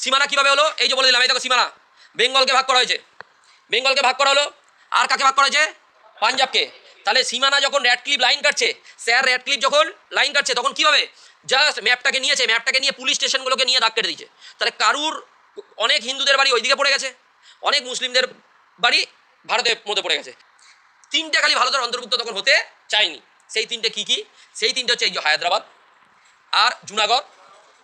সীমানা কিভাবে হলো? এই যে বলে দিলাম, এই দেখো সীমানা, বেঙ্গলকে ভাগ করা হয়েছে, বেঙ্গলকে ভাগ করা হলো, আর কাকে ভাগ করা হয়েছে? পাঞ্জাবকে। তাহলে সীমানা যখন র্যাডক্লিফ লাইন কাটছে, স্যার র্যাডক্লিফ যখন লাইন কাটছে তখন কীভাবে জাস্ট ম্যাপটাকে নিয়েছে, ম্যাপটাকে নিয়ে পুলিশ স্টেশনগুলোকে নিয়ে দাগ কেটে দিয়েছে। তাহলে কারুর অনেক হিন্দুদের বাড়ি ওইদিকে পড়ে গেছে, অনেক মুসলিমদের বাড়ি ভারতের মধ্যে পড়ে গেছে। তিনটে খালি ভারতের অন্তর্ভুক্ত তখন হতে চায়নি। সেই তিনটে কী কী? সেই তিনটে হচ্ছে এই যে হায়দ্রাবাদ, আর জুনাগড়,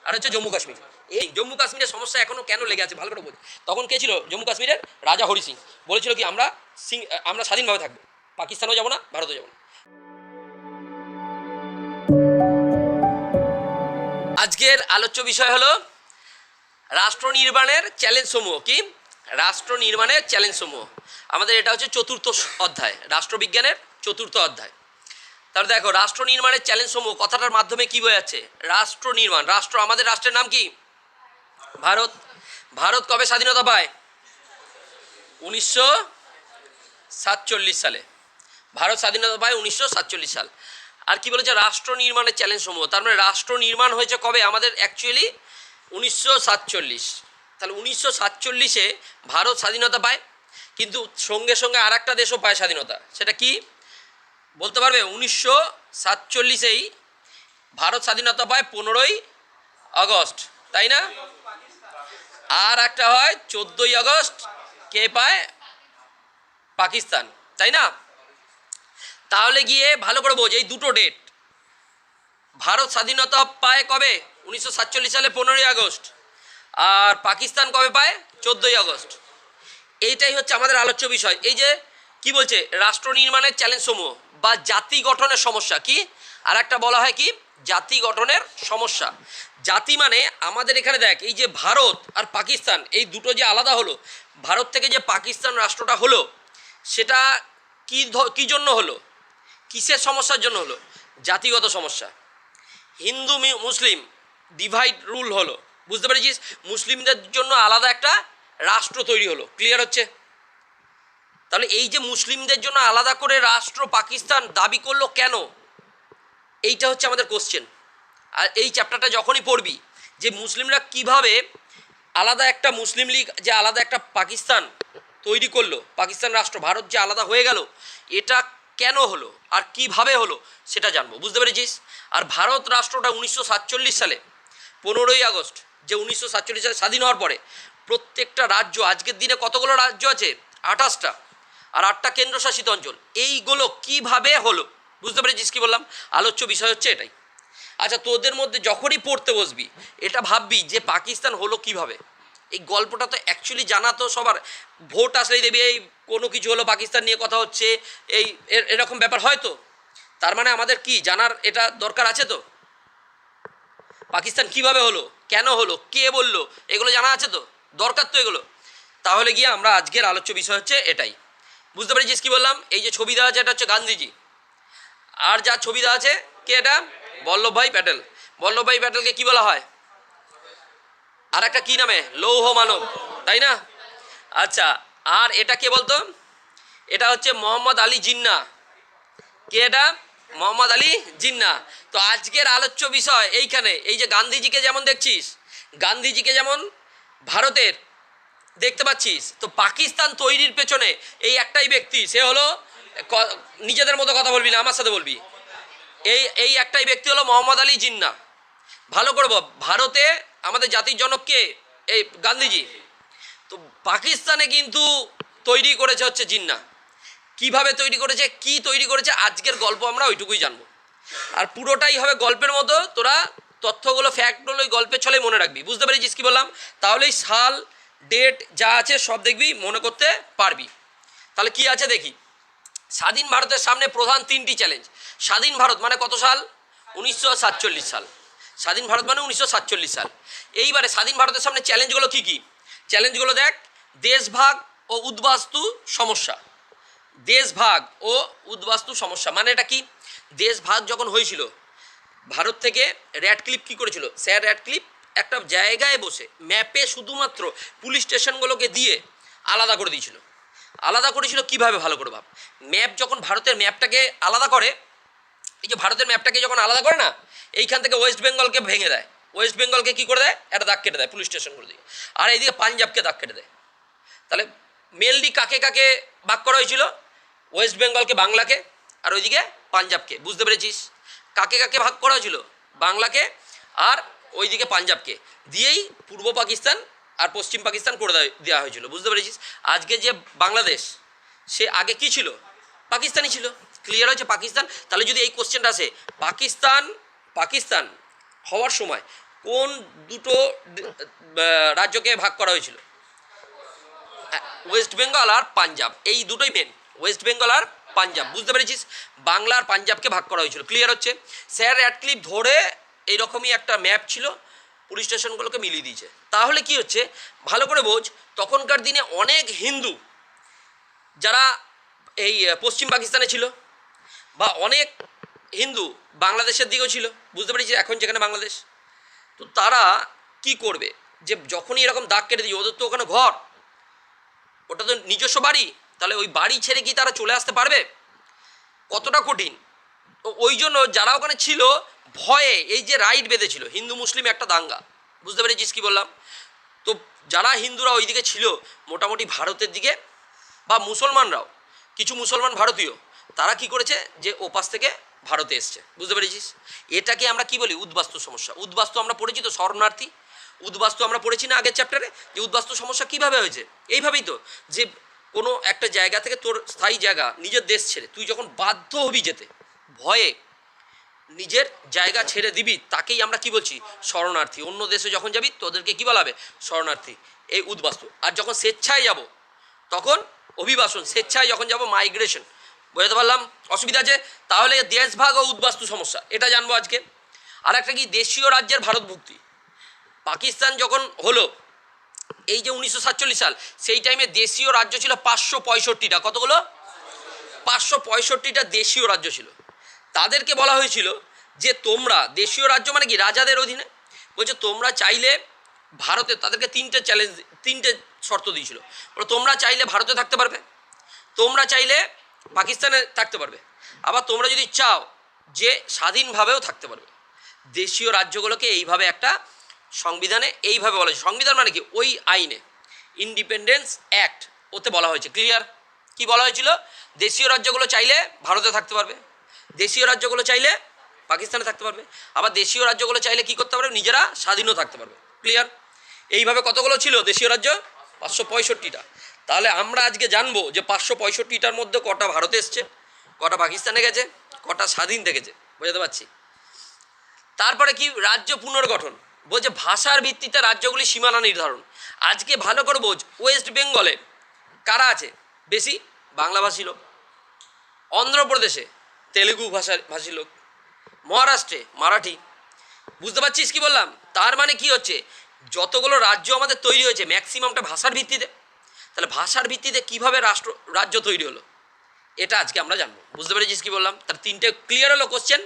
আর হচ্ছে জম্মু কাশ্মীর। এই জম্মু কাশ্মীরের সমস্যা এখনও কেন লেগে আছে ভালো করে বোঝ। তখন কে ছিল জম্মু কাশ্মীরের? রাজা হরি সিং বলেছিল কি আমরা স্বাধীনভাবে থাকবো, পাকিস্তানও যাবো না, ভারতও যাবো না। আজকের আলোচ্য বিষয় হলো রাষ্ট্র নির্মাণের চ্যালেঞ্জ সমূহ। কি? রাষ্ট্র নির্মাণের চ্যালেঞ্জ সমূহ। আমাদের এটা হচ্ছে চতুর্থ অধ্যায়, রাষ্ট্রবিজ্ঞানের চতুর্থ অধ্যায়। তাহলে দেখো, রাষ্ট্র নির্মাণের চ্যালেঞ্জ সমূহ কথাটার মাধ্যমে কি বোঝাচ্ছে? রাষ্ট্র নির্মাণ, রাষ্ট্র, আমাদের রাষ্ট্রের নাম কি? ভারত। ভারত কবে স্বাধীনতা পায়? 1947 সালে ভারত স্বাধীনতা পায়, 1947 সাল। আর কি বলেছে? রাষ্ট্র নির্মাণের চ্যালেঞ্জ সমূহ। তার মানে রাষ্ট্র নির্মাণ হয়েছে কবে? আমাদের অ্যাকচুয়ালি 1947। তাহলে 1947-এ ভারত স্বাধীনতা পায়, কিন্তু সঙ্গে সঙ্গে আর একটা দেশও পায় স্বাধীনতা। সেটা কি বলতে পারবে? 1947-এই ভারত স্বাধীনতা পায় 15ই আগস্ট, তাই না? আর একটা হয় 14ই আগস্ট, কে পায়? পাকিস্তান, তাই না? তাহলে গিয়ে ভালো করে বোঝ, এই দুটো ডেট, ভারত স্বাধীনতা পায় কবে? 1947 সালে 15ই আগস্ট, আর পাকিস্তান কবে পায়? 14ই আগস্ট। এইটাই হচ্ছে আমাদের আলোচ্য বিষয়। এই যে কি বলছে, রাষ্ট্র নির্মাণের চ্যালেঞ্জ সমূহ বা জাতি গঠনের সমস্যা। কি আর একটা বলা হয় কি? জাতি গঠনের সমস্যা। জাতি মানে আমাদের এখানে দেখ, এই যে ভারত আর পাকিস্তান, এই দুটো যে আলাদা হলো, ভারত থেকে যে পাকিস্তান রাষ্ট্রটা হলো, সেটা কি জন্য হলো? কিসের সমস্যার জন্য হলো? জাতিগত সমস্যা। হিন্দু মুসলিম ডিভাইড রুল হলো, বুঝতে পেরেছিস? মুসলিমদের জন্য আলাদা একটা রাষ্ট্র তৈরি হলো। ক্লিয়ার হচ্ছে? তাহলে এই যে মুসলিমদের জন্য আলাদা করে রাষ্ট্র পাকিস্তান দাবি করলো কেন, এইটা হচ্ছে আমাদের কোশ্চেন। আর এই চ্যাপ্টারটা যখনই পড়বি, যে মুসলিমরা কিভাবে আলাদা একটা মুসলিম লীগ, যে আলাদা একটা পাকিস্তান তৈরি করলো, পাকিস্তান রাষ্ট্র, ভারত যে আলাদা হয়ে গেল, এটা কেন হলো আর কিভাবে হলো সেটা জানবো, বুঝতে পেরেছিস? আর ভারত রাষ্ট্রটা 1947 সালে 15ই আগস্ট, যে 1947 সালে স্বাধীন হওয়ার পরে প্রত্যেকটা রাজ্য, আজকের দিনে কতগুলো রাজ্য আছে? 28টা, আর 8টা কেন্দ্রশাসিত অঞ্চল। এইগুলো কিভাবে হলো, বুঝতে পেরেছিস কি বললাম? আলোচ্য বিষয় হচ্ছে এটাই। আচ্ছা, তোদের মধ্যে যখনই পড়তে বসবি এটা ভাববি যে পাকিস্তান হলো কিভাবে। এই গল্পটা তো অ্যাকচুয়ালি জানা তো সবার। ভোট আসলেই দেবে এই কোনো কিছু হলো, পাকিস্তান নিয়ে কথা হচ্ছে, এই এরকম ব্যাপার হয় তো। তার মানে আমাদের কি জানার এটা দরকার আছে তো? পাকিস্তান কিভাবে হলো, কেন হলো, কে বললো, এগুলো জানা আছে তো? দরকার তো এগুলো। তাহলে গিয়ে আমরা আজকের আলোচ্য বিষয় হচ্ছে এটাই। বুঝতে পেরেছিস কি বললাম? এই যে ছবি দেওয়া আছে এটা হচ্ছে গান্ধীজি, আর যা ছবি দেওয়া আছে কে? এটা বল্লভভাই প্যাটেল। বল্লভভাই প্যাটেলকে কি বলা হয়? আর একটা কি নামে? লৌহ মানব, তাই না? আচ্ছা, আর এটা কে বলতো? এটা হচ্ছে মোহাম্মদ আলী জিন্নাহ। কে এটা? মোহাম্মদ আলী জিন্নাহ। তো আজকের আলোচ্য বিষয় এইখানে, এই যে গান্ধীজিকে যেমন দেখছিস, গান্ধীজিকে যেমন ভারতের দেখতে পাচ্ছিস, তো পাকিস্তান তৈরির পেছনে এই একটাই ব্যক্তি, সে হলো, নিজেদের মতো কথা বলবি না, আমার সাথে বলবি, এই একটাই ব্যক্তি হলো মোহাম্মদ আলী জিন্নাহ। ভালো করব, ভারতে আমাদের জাতির জনক কে? এই গান্ধীজি। তো পাকিস্তানে কিন্তু তৈরি করেছে হচ্ছে জিন্নাহ। কিভাবে তৈরি করেছে, কি তৈরি করেছে, আজকের গল্প আমরা ওইটুকুই জানবো। আর পুরোটাই হবে গল্পের মতো, তোরা তথ্যগুলো, ফ্যাক্টগুলো ওই গল্পের ছলে মনে রাখবি, বুঝতে পেরেছিস কি বললাম? তাহলেই সাল, ডেট যা আছে সব দেখবি, মনে করতে পারবি। তাহলে কি আছে দেখি। স্বাধীন ভারতের সামনে প্রধান 3টি চ্যালেঞ্জ। স্বাধীন ভারত মানে কত সাল? 1947 সাল। স্বাধীন ভারত মানে 1947 সাল। এইবারে স্বাধীন ভারতের সামনে চ্যালেঞ্জগুলো কি কি? চ্যালেঞ্জগুলো দেখ। দেশভাগ ও উদ্বাস্তু সমস্যা। দেশভাগ ও উদ্বাস্তু সমস্যা মানে এটা কি? দেশভাগ যখন হয়েছিল, ভারত থেকে র্যাডক্লিফ কী করেছিল? স্যার র্যাডক্লিফ একটা জায়গায় বসে ম্যাপে শুধুমাত্র পুলিশ স্টেশনগুলোকে দিয়ে আলাদা করে দিয়েছিল। আলাদা করেছিল কিভাবে? ভালো করে ভাব। ম্যাপ যখন ভারতের ম্যাপটাকে আলাদা করে, এই যে ভারতের ম্যাপটাকে যখন আলাদা করে না, এইখান থেকে ওয়েস্ট বেঙ্গলকে ভেঙে দেয়, ওয়েস্ট বেঙ্গলকে কী করে দেয়, একটা দাগ কেটে দেয় পুলিশ স্টেশন করে দিয়ে, আর এইদিকে পাঞ্জাবকে দাগ কেটে দেয়। তাহলে মেনলি কাকে কাকে ভাগ করা হয়েছিল, ওয়েস্ট বেঙ্গলকে বাংলাকে, আর ওইদিকে পাঞ্জাবকে। বুঝতে পেরেছিস, কাকে কাকে ভাগ করা হয়েছিল, বাংলাকে আর ওইদিকে পাঞ্জাবকে, দিয়েই পূর্ব পাকিস্তান আর পশ্চিম পাকিস্তান করে দেওয়া হয়েছিল। বুঝতে পেরেছিস, আজকে যে বাংলাদেশ সে আগে কি ছিল, পাকিস্তানি ছিল। ক্লিয়ার হয়েছে, পাকিস্তান। তাহলে যদি এই কোশ্চেনটা আসে, পাকিস্তান হওয়ার সময় কোন দুটো রাজ্যকে ভাগ করা হয়েছিল, ওয়েস্ট বেঙ্গল আর পাঞ্জাব, এই দুটোই মেন, ওয়েস্ট বেঙ্গল আর পাঞ্জাব। বুঝতে পেরেছিস, বাংলা আর পাঞ্জাবকে ভাগ করা হয়েছিল। ক্লিয়ার হচ্ছে, স্যার র্যাডক্লিফ ধরে এইরকমই একটা ম্যাপ ছিল, পুলিশ স্টেশনগুলোকে মিলিয়ে দিয়েছে। তাহলে কি হচ্ছে, ভালো করে বোঝ, তখনকার দিনে অনেক হিন্দু যারা এই পশ্চিম পাকিস্তানে ছিল, বা অনেক হিন্দু বাংলাদেশের দিকেও ছিল। বুঝতে পেরেছি, এখন যেখানে বাংলাদেশ, তো তারা কি করবে, যে যখনই এরকম দাগ কেটে দিয়ে, ওদের তো ওখানে ঘর, ওটা তো নিজস্ব বাড়ি, তাহলে ওই বাড়ি ছেড়ে কি তারা চলে আসতে পারবে, কতটা কঠিন। তো ওই জন্য যারা ওখানে ছিল ভয়ে এই যে রাইট বেঁধেছিল, হিন্দু মুসলিম একটা দাঙ্গা। বুঝতে পেরেছিস কি বললাম, তো যারা হিন্দুরা ওইদিকে ছিল মোটামুটি ভারতের দিকে, বা মুসলমানরাও, কিছু মুসলমান ভারতীয়, তারা কি করেছে, যে ওপাশ থেকে ভারতে এসছে। বুঝতে পেরেছিস, এটাকে আমরা কি বলি, উদ্বাস্তু সমস্যা। উদ্বাস্তু আমরা পড়েছি তো, শরণার্থী উদ্বাস্তু আমরা পড়েছি না আগের চ্যাপ্টারে, যে উদ্বাস্তু সমস্যা কীভাবে হয়েছে, এইভাবেই তো, যে কোনো একটা জায়গা থেকে তোর স্থায়ী জায়গা, নিজের দেশ ছেড়ে তুই যখন বাধ্য হবি যেতে, ভয়ে নিজের জায়গা ছেড়ে দিবি, তাকেই আমরা কি বলছি, শরণার্থী। অন্য দেশে যখন যাবি তোদেরকে কী বলা হবে, শরণার্থী, এই উদ্বাস্তু। আর যখন স্বেচ্ছায় যাব তখন অভিবাসন, স্বেচ্ছায় যখন যাব মাইগ্রেশন। বুঝতে পারলাম, অসুবিধা আছে। তাহলে দেশভাগ ও উদ্বাস্তু সমস্যা এটা জানবো আজকে। আর একটা কি, দেশীয় রাজ্যের ভারতভুক্তি। পাকিস্তান যখন হলো এই যে 1947 সাল, সেই টাইমে দেশীয় রাজ্য ছিল 565টা। কতগুলো, 565টা দেশীয় রাজ্য ছিল। তাদেরকে বলা হয়েছিল যে তোমরা, দেশীয় রাজ্য মানে কি, রাজাদের অধীনে, বলছে তোমরা চাইলে ভারতে, তাদেরকে তিনটে শর্ত দিয়েছিল, তোমরা চাইলে ভারতে থাকতে পারবে, তোমরা চাইলে পাকিস্তানে থাকতে পারবে, আবার তোমরা যদি চাও যে স্বাধীনভাবেও থাকতে পারবে। দেশীয় রাজ্যগুলোকে এইভাবে একটা সংবিধানে এইভাবে বলা হয়েছে। সংবিধান মানে কি, ওই আইনে, ইন্ডিপেন্ডেন্স অ্যাক্ট, ওতে বলা হয়েছে। ক্লিয়ার, কি বলা হয়েছিল, দেশীয় রাজ্যগুলো চাইলে ভারতে থাকতে পারবে, দেশীয় রাজ্যগুলো চাইলে পাকিস্তানে থাকতে পারবে, আবার দেশীয় রাজ্যগুলো চাইলে কি করতে পারবে, নিজেরা স্বাধীনও থাকতে পারবে। ক্লিয়ার, এইভাবে কতগুলো ছিল দেশীয় রাজ্য, 565টা। তাহলে আমরা আজকে জানবো যে 565টার মধ্যে কটা ভারতে এসছে, কটা পাকিস্তানে গেছে, কটা স্বাধীন থেকেছে। বুঝতে পারছি। তারপরে কি, রাজ্য পুনর্গঠন, বলছে ভাষার ভিত্তিতে রাজ্যগুলি সীমানা নির্ধারণ। আজকে ভালো করে বোঝ, ওয়েস্ট বেঙ্গলে কারা আছে বেশি, বাংলাভাষী লোক, অন্ধ্রপ্রদেশে তেলেগু ভাষী লোক, মহারাষ্ট্রে মারাঠি। বুঝতে পারছিস কি বললাম, তার মানে কি হচ্ছে, যতগুলো রাজ্য আমাদের তৈরি হয়েছে ম্যাক্সিমামটা ভাষার ভিত্তিতে। তাহলে ভাষার ভিত্তিতে কীভাবে রাজ্য তৈরি হলো, এটা আজকে আমরা জানবো। বুঝতে পেরেছিস কি বললাম, তার তিনটে ক্লিয়ার হলো কোশ্চেন।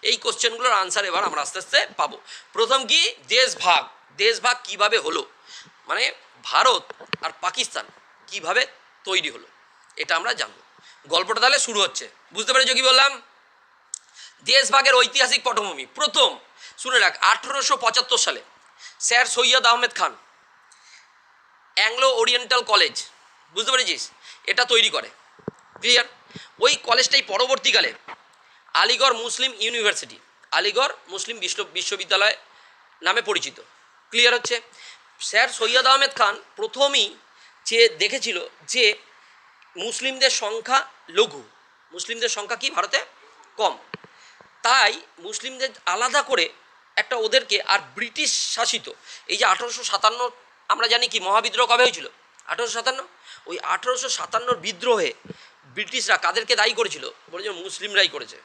এই কোশ্চেনগুলোর আনসার এবার আমরা আস্তে আস্তে পাবো। প্রথম কি, দেশভাগ কিভাবে হলো, মানে ভারত আর পাকিস্তান কিভাবে তৈরি হলো, এটা আমরা জানবো। গল্পটা তাহলে শুরু হচ্ছে। বুঝতে পেরেছো কি বললাম, দেশভাগের ঐতিহাসিক পটভূমি। প্রথম শুনে রাখ, 1875 সালে sir Syed Ahmed Khan Anglo oriental college, বুঝতে পেরেছিস, এটা তৈরি করে। ক্লিয়ার, ওই কলেজটাই পরবর্তীকালে আলিগড় মুসলিম ইউনিভার্সিটি, আলিগড় মুসলিম বিশ্ববিদ্যালয় নামে পরিচিত। ক্লিয়ার হচ্ছে, স্যার সৈয়দ আহমেদ খান প্রথমেই দেখেছিল যে মুসলিমদের সংখ্যা লঘু, মুসলিমদের সংখ্যা কি ভারতে কম, তাই মুসলিমদের আলাদা করে একটা ওদেরকে, আর ব্রিটিশ শাসিত এই যে 1857, আমরা জানি কি মহাবিদ্রোহ কবে হয়েছিল, 1857। ওই 1857 বিদ্রোহে ব্রিটিশরা কাদেরকে দায়ী করেছিল, বলেছিল মুসলিমরাই করেছে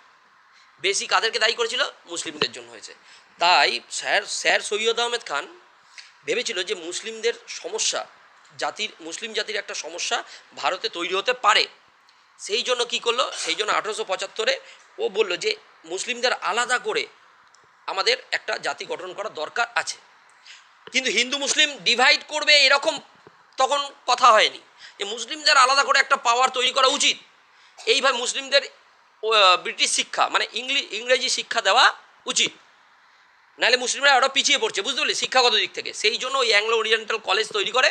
বেশি। কাদেরকে দায়ী করেছিল, মুসলিমদের জন্য হয়েছে। তাই স্যার সৈয়দ আহমেদ খান ভেবেছিল যে মুসলিমদের সমস্যা, মুসলিম জাতির একটা সমস্যা ভারতে তৈরি হতে পারে। সেই জন্য কী করলো, সেই জন্য 1875-এ ও বলল যে মুসলিমদের আলাদা করে আমাদের একটা জাতি গঠন করা দরকার আছে। কিন্তু হিন্দু মুসলিম ডিভাইড করবে এরকম তখন কথা হয়নি, যে মুসলিমদের আলাদা করে একটা পাওয়ার তৈরি করা উচিত। এইভাবে মুসলিমদের ব্রিটিশ শিক্ষা মানে ইংরেজি শিক্ষা দেওয়া উচিত। নাহলে মুসলিমরা আরও পিছিয়ে পড়ছে, বুঝতে পারলি, শিক্ষাগত দিক থেকে। সেই জন্য ওই অ্যাংলো ওরিয়েন্টাল কলেজ তৈরি করে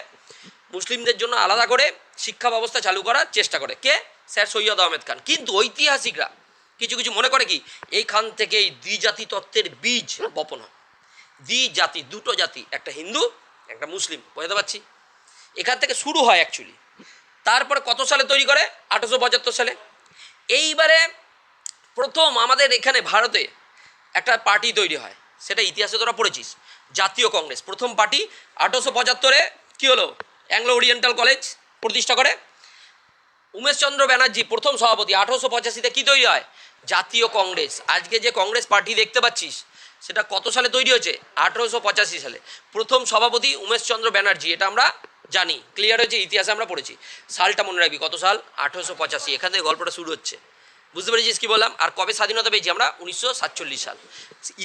মুসলিমদের জন্য আলাদা করে শিক্ষা ব্যবস্থা চালু করার চেষ্টা করে কে? স্যার সৈয়দ আহমেদ খান। কিন্তু ঐতিহাসিকরা কিছু কিছু মনে করে কি এইখান থেকে এই দ্বিজাতি তত্ত্বের বীজ বপন হয়। দ্বিজাতি, দুটো জাতি, একটা হিন্দু একটা মুসলিম, বুঝতে পারছি, এখান থেকে শুরু হয় অ্যাকচুয়ালি। তারপরে কত সালে তৈরি করে? 1875 সালে। এইবারে প্রথম আমাদের এখানে ভারতে একটা পার্টি তৈরি হয়, সেটা ইতিহাসে তোরা পড়েছিস, জাতীয় কংগ্রেস। প্রথম পার্টি 1875-এ কী হলো? অ্যাংলো ওরিয়েন্টাল কলেজ প্রতিষ্ঠা করে উমেশচন্দ্র ব্যানার্জি প্রথম সভাপতি। 1885-তে কী তৈরি হয়? জাতীয় কংগ্রেস। আজকে যে কংগ্রেস পার্টি দেখতে পাচ্ছিস সেটা কত সালে তৈরি হয়েছে? 1885 সালে। প্রথম সভাপতি উমেশচন্দ্র ব্যানার্জি, এটা আমরা জানি, ক্লিয়ার হয়েছে, ইতিহাসে আমরা পড়েছি। সালটা মনে রাখবি, কত সাল? 1885। এখান থেকে গল্পটা শুরু হচ্ছে, বুঝতে পেরেছিস কী বললাম? আর কবে স্বাধীনতা পেয়েছি আমরা? 1947 সাল।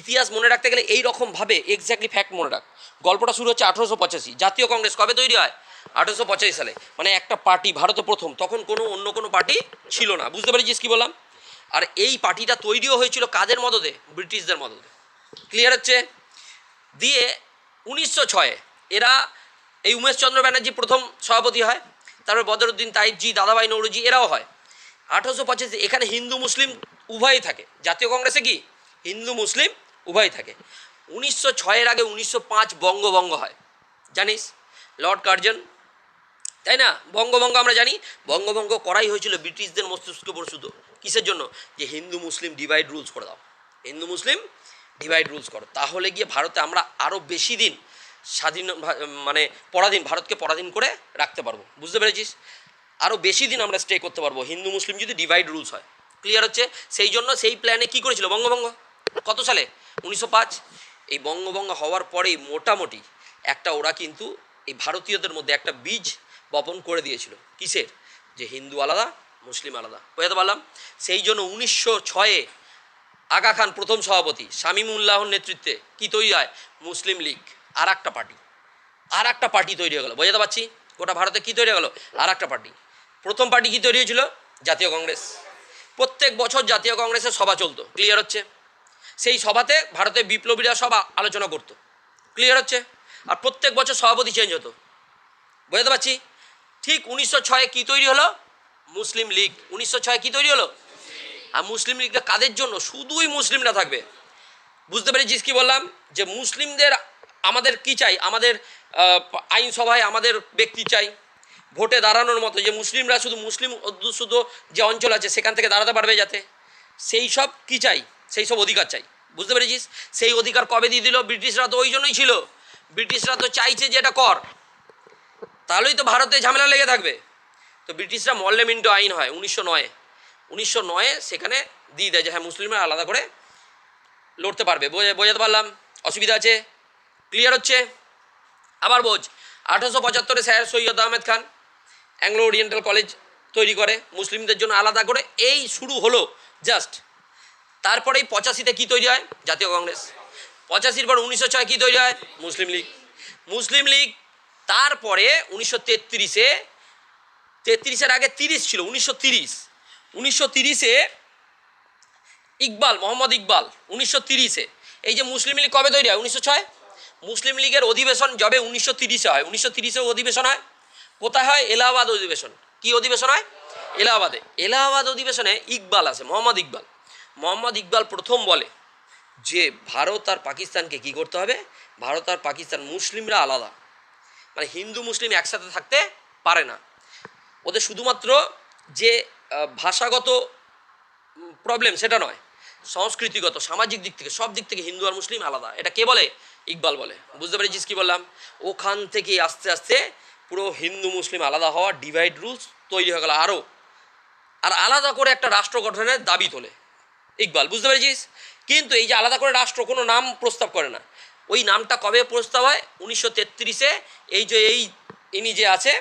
ইতিহাস মনে রাখতে গেলে এই রকমভাবে এক্স্যাক্টলি ফ্যাক্ট মনে রাখ। গল্পটা শুরু হচ্ছে 1885। জাতীয় কংগ্রেস কবে তৈরি হয়? 1885 সালে। মানে একটা পার্টি ভারতে প্রথম, তখন কোনো অন্য কোনো পার্টি ছিল না, বুঝতে পেরেছিস কী বললাম? আর এই পার্টিটা তৈরিও হয়েছিল কাদের মদদে? ব্রিটিশদের মদদে, ক্লিয়ার হচ্ছে? দিয়ে 1906 এরা, এই উমেশচন্দ্র ব্যানার্জি প্রথম সভাপতি হয়, তারপর বদরুদ্দিন তাইবজি, দাদাভাই নৌরোজি, এরাও হয়। 1885 এখানে হিন্দু মুসলিম উভয়ই থাকে। জাতীয় কংগ্রেসে কি হিন্দু মুসলিম উভয়ই থাকে। 1906-এর আগে 1905 বঙ্গভঙ্গ হয়, জানিস, লর্ড কার্জন, তাই না? বঙ্গভঙ্গ আমরা জানি, বঙ্গভঙ্গ করাই হয়েছিল ব্রিটিশদের মস্তিষ্ক প্রসূত। কিসের জন্য? যে হিন্দু মুসলিম ডিভাইড রুলস করে দাও, হিন্দু মুসলিম ডিভাইড রুলস করো, তাহলে গিয়ে ভারতে আমরা আরও বেশি দিন স্বাধীন, মানে পরাধীন, ভারতকে পরাধীন করে রাখতে পারবো, বুঝতে পেরেছিস? আরও বেশি দিন আমরা স্টে করতে পারবো হিন্দু মুসলিম যদি ডিভাইড রুলস হয়, ক্লিয়ার হচ্ছে? সেই জন্য সেই প্ল্যানে কী করেছিল বঙ্গভঙ্গ, কত সালে? 1905। এই বঙ্গভঙ্গ হওয়ার পরেই মোটামুটি একটা ওরা কিন্তু এই ভারতীয়দের মধ্যে একটা বীজ বপন করে দিয়েছিল, কিসের? যে হিন্দু আলাদা মুসলিম আলাদা, বুঝতে পারলাম? সেই জন্য 1906-এ আগা খান প্রথম সভাপতি, শামীমুল্লাহর নেতৃত্বে কি তৈরি হয়? মুসলিম লীগ, আর একটা পার্টি তৈরি হয়ে গেল, বোঝাতে পারছি? গোটা ভারতে কী তৈরি হয়ে গেল? আর একটা পার্টি। প্রথম পার্টি কী তৈরি হয়েছিল? জাতীয় কংগ্রেস। প্রত্যেক বছর জাতীয় কংগ্রেসের সভা চলতো, ক্লিয়ার হচ্ছে? সেই সভাতে ভারতের বিপ্লবীরা সব আলোচনা করতো, ক্লিয়ার হচ্ছে? আর প্রত্যেক বছর সভাপতি চেঞ্জ হতো, বুঝতে পারছি? ঠিক 1906-এ কী তৈরি হলো? মুসলিম লীগ। 1906-এ কী তৈরি হলো? আর মুসলিম লীগটা কাদের জন্য? শুধুই মুসলিমরা থাকবে, বুঝতে পেরেছিস কী বললাম? যে মুসলিমদের, আমাদের কি চাই? আমাদের আইনসভায় আমাদের ব্যক্তি চাই ভোটে দাঁড়ানোর মতো, যে মুসলিমরা শুধু মুসলিম অধ্যুষিত যে অঞ্চল আছে সেখান থেকে দাঁড়াতে পারবে, যাতে সেই সব কী চাই? সেই সব অধিকার চাই, বুঝতে পেরেছিস? সেই অধিকার কবে দিয়ে দিল? ব্রিটিশরা তো ওই জন্যই ছিল, ব্রিটিশরা তো চাইছে যে এটা কর, তাহলেই তো ভারতে ঝামেলা লেগে থাকবে। তো ব্রিটিশরা মল্লে মিন্টো আইন হয় 1909-এ সেখানে দিয়ে দেয় যে হ্যাঁ মুসলিমরা আলাদা করে লড়তে পারবে, বোঝাতে পারলাম? অসুবিধা আছে? ক্লিয়ার হচ্ছে? আবার বোঝ, 1875-এ sir Syed Ahmed Khan Anglo oriental college তৈরি করে মুসলিমদের জন্য আলাদা করে, এই শুরু হলো জাস্ট। তারপরেই 85-তে কী তৈরি হয়? জাতীয় কংগ্রেস। 85-র পর 1906 কী তৈরি হয়? মুসলিম লীগ। তারপরে 1933-এর আগে 30 ছিল, 1930-এ মোহাম্মদ ইকবাল 1930-এ, এই যে মুসলিম লীগ কবে তৈরি হয়? 1906। মুসলিম লীগের অধিবেশন যবে 1930-এ হয়, 1930-এ অধিবেশন হয়, কোথায় হয়? এলাহাবাদ অধিবেশন। কি অধিবেশন হয়? এলাহাবাদে। এলাহাবাদ অধিবেশনে ইকবাল আছে, মোহাম্মদ ইকবাল প্রথম বলে যে ভারত আর পাকিস্তানকে কি করতে হবে? ভারত আর পাকিস্তান মুসলিমরা আলাদা, মানে হিন্দু মুসলিম একসাথে থাকতে পারে না, ওদের শুধুমাত্র যে ভাষাগত প্রবলেম সেটা নয়, সংস্কৃতিগত সামাজিক দিক থেকে সব দিক থেকে হিন্দু আর মুসলিম আলাদা। এটা কে বলে? ইকবাল বলে, বুঝতে পেরেছিস কী বললাম? ওখান থেকে আস্তে আস্তে পুরো হিন্দু মুসলিম আলাদা হওয়া ডিভাইড রুলস তৈরি হয়ে গেল আরও, আর আলাদা করে একটা রাষ্ট্র গঠনের দাবি তোলে ইকবাল, বুঝতে পেরেছিস? কিন্তু এই যে আলাদা করে রাষ্ট্র, কোনো নাম প্রস্তাব করে না। ওই নামটা কবে প্রস্তাব হয়? 1933-এ। ইনি যে আছে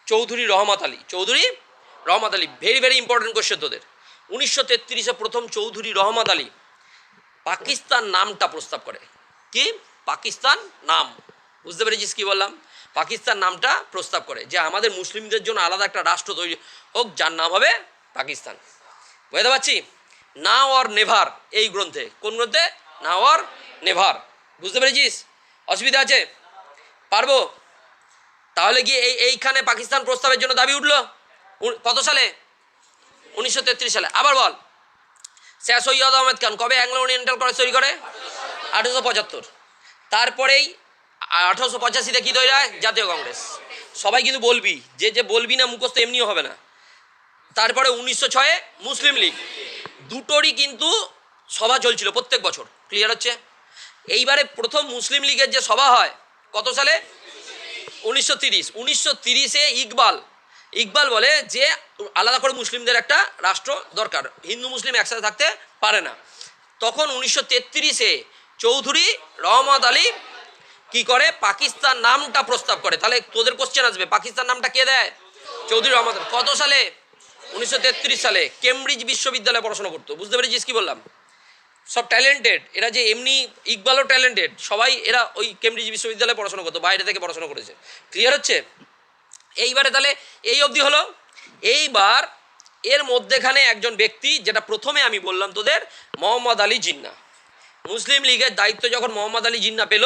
Chowdhury Rahmat Ali, very very important question তোদের। 1933-এ প্রথম চৌধুরী রহমত আলী পাকিস্তান নামটা প্রস্তাব করে। কি? পাকিস্তান নাম, বুঝতে পেরেছিস কী বললাম? পাকিস্তান নামটা প্রস্তাব করে যে আমাদের মুসলিমদের জন্য আলাদা একটা রাষ্ট্র তৈরি হোক, যার নাম হবে পাকিস্তান, বুঝতে পারছি? নাও অর নেভার এই গ্রন্থে, কোন গ্রন্থে? নাও অর নেভার। বুঝতে পেরেছিস? অসুবিধা আছে? পারবো? তাহলে কি এইখানে পাকিস্তান প্রস্তাবের জন্য দাবি উঠলো কত সালে? 1933 সালে। আবার বল, স্যার সৈয়দ আহমেদ খান কবে অ্যাংলো ওরিয়েন্টাল কলেজ তৈরি করে? 1875। তারপরেই 1885-তে কী তৈরি হয়? জাতীয় কংগ্রেস। সবাই কিন্তু বলবি, যে বলবি না মুখস্থ এমনিও হবে না। তারপরে 1906-এ মুসলিম লীগ। দুটোরই কিন্তু সভা চলছিল প্রত্যেক বছর। ক্লিয়ার হচ্ছে? এইবারে প্রথম মুসলিম লীগের যে সভা হয় কত সালে? 1930। 1930-এ ইকবাল বলে যে আলাদা করে মুসলিমদের একটা রাষ্ট্র দরকার, হিন্দু মুসলিম একসাথে থাকতে পারে না। তখন 1933-এ চৌধুরী রহমত আলী কি করে? পাকিস্তান নামটা প্রস্তাব করে। তাহলে তোদের কোশ্চেন আসবে, পাকিস্তান নামটা কে দেয়? চৌধুরী রহমত আলী। কত সালে? 1933 সালে। কেমব্রিজ বিশ্ববিদ্যালয়ে পড়াশোনা করতো। বুঝতে পেরেছিস কি বললাম? সব ট্যালেন্টেড এরা, যে এমনি ইকবালও ট্যালেন্টেড, সবাই এরা ওই কেমব্রিজ বিশ্ববিদ্যালয়ে পড়াশোনা করতো, বাইরে থেকে পড়াশোনা করেছে। ক্লিয়ার হচ্ছে? এইবারে তাহলে এই অবধি হলো। এইবার এর মধ্যেখানে একজন ব্যক্তি, যেটা প্রথমে আমি বললাম তোদের, মোহাম্মদ আলী জিন্নাহ। মুসলিম লীগের দায়িত্ব যখন মোহাম্মদ আলী জিন্নাহ পেল,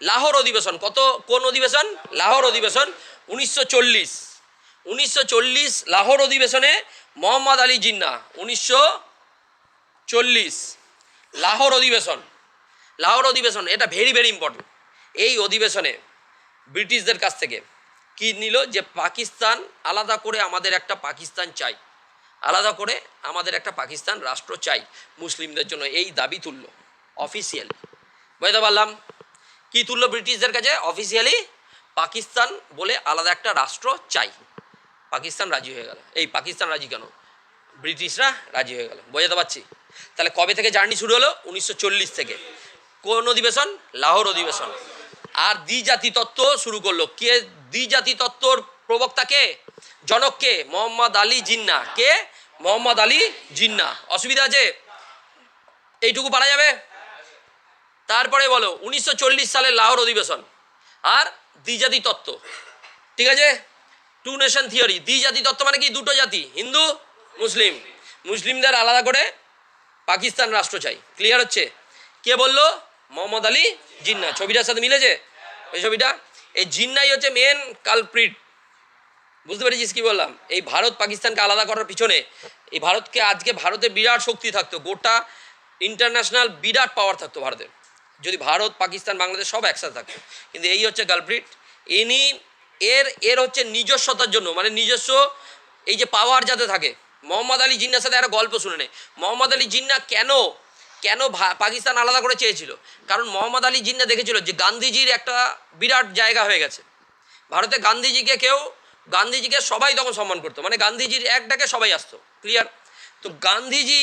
লাহোর অধিবেশন, কোন অধিবেশন? লাহোর অধিবেশন 1940 লাহোর অধিবেশনে মোহাম্মদ আলী জিন্নাহ 1940 লাহোর অধিবেশন এটা ভেরি ভেরি ইম্পর্টেন্ট। এই অধিবেশনে ব্রিটিশদের কাছ থেকে কি নিল? যে পাকিস্তান আলাদা করে আমাদের একটা পাকিস্তান চাই, আলাদা করে আমাদের একটা পাকিস্তান রাষ্ট্র চাই মুসলিমদের জন্য, এই দাবি তুলল অফিসিয়ালি। বুঝতে পারলাম? কি তুললো ব্রিটিশদের কাছে? অফিসিয়ালি পাকিস্তান বলে আলাদা একটা রাষ্ট্র চাই। পাকিস্তান রাজি হয়ে গেল। এই পাকিস্তান রাজি কেন? ব্রিটিশরা রাজি হয়ে গেল। বোঝাতে পারছি? তাহলে কবে থেকে জার্নি শুরু হলো? 1940 থেকে। কোন অধিবেশন? লাহোর অধিবেশন। আর দ্বিজাতি তত্ত্ব শুরু করলো কে? দ্বিজাতি তত্ত্বর প্রবক্তা কে? জনক কে? মোহাম্মদ আলী জিন্নাহ। কে? মোহাম্মদ আলী জিন্নাহ। অসুবিধা আছে? এইটুকু পারা যাবে? তারপরে বলো 1940 সালের লাহোর অধিবেশন আর দ্বিজাতি তত্ত্ব। ঠিক আছে? Two nation theory. দ্বিজাতি তত্ত্ব মানে কি? দুটো জাতি, হিন্দু মুসলিম। মুসলিমদের আলাদা করে পাকিস্তান রাষ্ট্র চাই। ক্লিয়ার হচ্ছে? কে বললো? মোহাম্মদ আলী জিন্নাহ। ছবিটার সাথে মিলেছে? এই ছবিটা, এই জিন্নাহই হচ্ছে মেন কালপ্রিট। বুঝতে পেরেছিস কি বললাম? এই ভারত পাকিস্তানকে আলাদা করার পিছনে, এই ভারতকে আজকে ভারতে বিরাট শক্তি থাকতো, গোটা ইন্টারন্যাশনাল বিরাট পাওয়ার থাকতো ভারতের, যদি ভারত পাকিস্তান বাংলাদেশ সব একসাথে থাকতো। কিন্তু এই হচ্ছে কালপ্রিট। ইনি এর হচ্ছে নিজস্বতার জন্য, মানে নিজস্ব এই যে পাওয়ার যাতে থাকে। মোহাম্মদ আলী জিন্নাহর সাথে একটা গল্প শুনে নে। মোহাম্মদ আলী জিন্নাহ কেন পাকিস্তান আলাদা করে চেয়েছিল? কারণ মোহাম্মদ আলী জিন্নাহ দেখেছিল যে গান্ধীজির একটা বিরাট জায়গা হয়ে গেছে ভারতে। গান্ধীজিকে সবাই তখন সম্মান করতো, মানে গান্ধীজির এক ডাকে সবাই আসতো। ক্লিয়ার? তো গান্ধীজি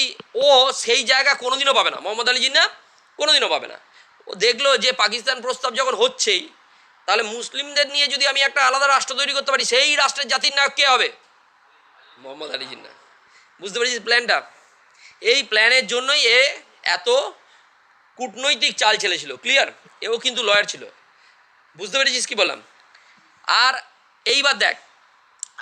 সেই জায়গা কোনোদিনও পাবে না, মোহাম্মদ আলী জিন্নাহ কোনোদিনও পাবে না। ও দেখলো যে পাকিস্তান প্রস্তাব যখন হচ্ছেই, তাহলে মুসলিমদের নিয়ে যদি আমি একটা আলাদা রাষ্ট্র তৈরি করতে পারি, সেই রাষ্ট্রের জাতির নায়ক কে হবে? মোহাম্মদ আলী জিন্নাহ। বুঝতে পেরেছিস প্ল্যানটা? এই প্ল্যানের জন্যই এত কূটনৈতিক চাল ছেলেছিল। ক্লিয়ার? এও কিন্তু লয়ার ছিল। বুঝতে পেরেছিস কি বললাম? আর এইবার দেখ,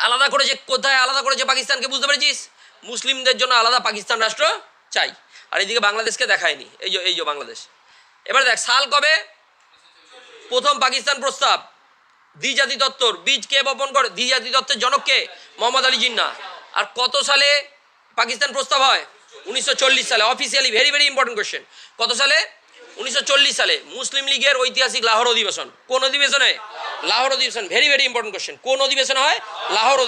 আলাদা করেছে কোথায়? আলাদা করেছে পাকিস্তানকে। বুঝতে পেরেছিস? মুসলিমদের জন্য আলাদা পাকিস্তান রাষ্ট্র চাই। আর এইদিকে বাংলাদেশকে দেখায়নি। এই যে বাংলাদেশ। এবার দেখ সাল কবে প্রথম পাকিস্তান প্রস্তাব? দ্বিজাতি তত্ত্বর বীজ কে বপন করে? দ্বিজাতি তত্ত্বের জনক কে? মোহাম্মদ আলী জিন্নাহ। আর কত সালে পাকিস্তান প্রস্তাব হয়? 1940 সালে। Officially very very important question. কত সালে? 1940 সালে। মুসলিম লীগের ঐতিহাসিক লাহোর অধিবেশন। কোন অধিবেশনে? লাহোর অধিবেশন। Very very important question. কোন অধিবেশনে হয়? লাহোর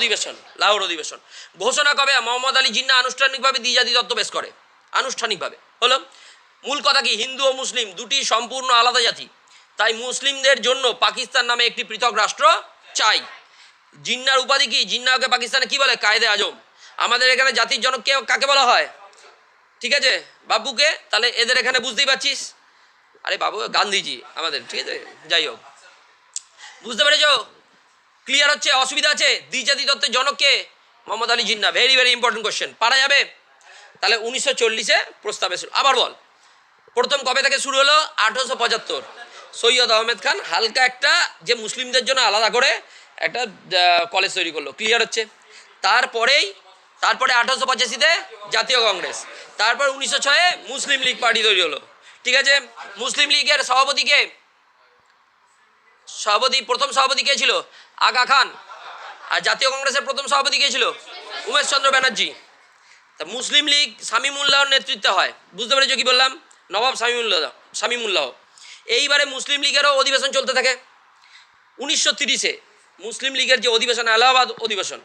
অধিবেশন। ঘোষণা কবে? মোহাম্মদ আলী জিন্নাহ আনুষ্ঠানিকভাবে দ্বিজাতি তত্ত্ব পেশ করে। আনুষ্ঠানিকভাবে হলো। মূল কথা কি? হিন্দু ও মুসলিম দুটি সম্পূর্ণ আলাদা জাতি, তাই মুসলিমদের জন্য পাকিস্তান নামে একটি পৃথক রাষ্ট্র চাই। জিন্নাহর উপাধি কি? জিন্নাহকে পাকিস্তানে কি বলে? কায়েদে আজম। আমাদের এখানে জাতির জনক কাকে বলা হয়? ঠিক আছে, বাবুকে। তাহলে এদের এখানে বুঝতেই পারছিস, আরে বাবু গান্ধীজি আমাদের। ঠিক আছে, যাই হোক, বুঝতে পেরেছ? ক্লিয়ার হচ্ছে? অসুবিধা আছে? দ্বিজাতি তত্ত্বের জনককে? Mohammad Ali Jinnah. Very very important question. পারা যাবে? তাহলে 1940-এ প্রস্তাবে শুরু। আবার বল, প্রথম কবে থেকে শুরু হলো? 1875। সৈয়দ আহমেদ খান হালকা একটা যে মুসলিমদের জন্য আলাদা করে একটা কলেজ তৈরি করলো। ক্লিয়ার হচ্ছে? তারপরে 1885-তে জাতীয় কংগ্রেস। তারপর 1906-এ মুসলিম লীগ পার্টি তৈরি হলো। ঠিক আছে। মুসলিম লীগের সভাপতি কে? প্রথম সভাপতি কে ছিল? আগা খান। আর জাতীয় কংগ্রেসের প্রথম সভাপতি কে ছিল? উমেশ চন্দ্র ব্যানার্জি। তা মুসলিম লীগ শামীমুল্লাহর নেতৃত্বে হয়, বুঝতে পেরেছো কি বললাম? নবাব শামীমুল্লাহ। এইবারে মুসলিম লীগেরও অধিবেশন চলতে থাকে। 1930-এ মুসলিম লীগের যে অধিবেশন, এলাহাবাদ অধিবেশন,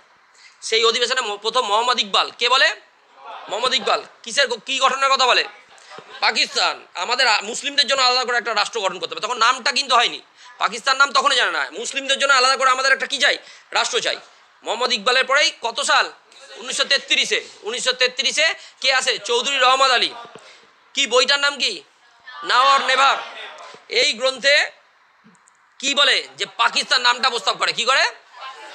সেই অধিবেশনে প্রথম মোহাম্মদ ইকবাল, কে বলে? মোহাম্মদ ইকবাল কি গঠনের কথা বলে? পাকিস্তান আমাদের মুসলিমদের জন্য আলাদা করে একটা রাষ্ট্র গঠন করতে হবে। তখন নামটা কিন্তু হয়নি, পাকিস্তান নাম তখনই জানে না। মুসলিমদের জন্য আলাদা করে আমাদের একটা কি চাই? রাষ্ট্র চাই। মোহাম্মদ ইকবালের পরেই কত সাল? 1933-এ কে আসে? চৌধুরী রহমত আলী। কি বইটার নাম কি? নাও অর নেভার। এই গ্রন্থে কি বলে? যে পাকিস্তান নামটা প্রস্তাব করে। কি করে?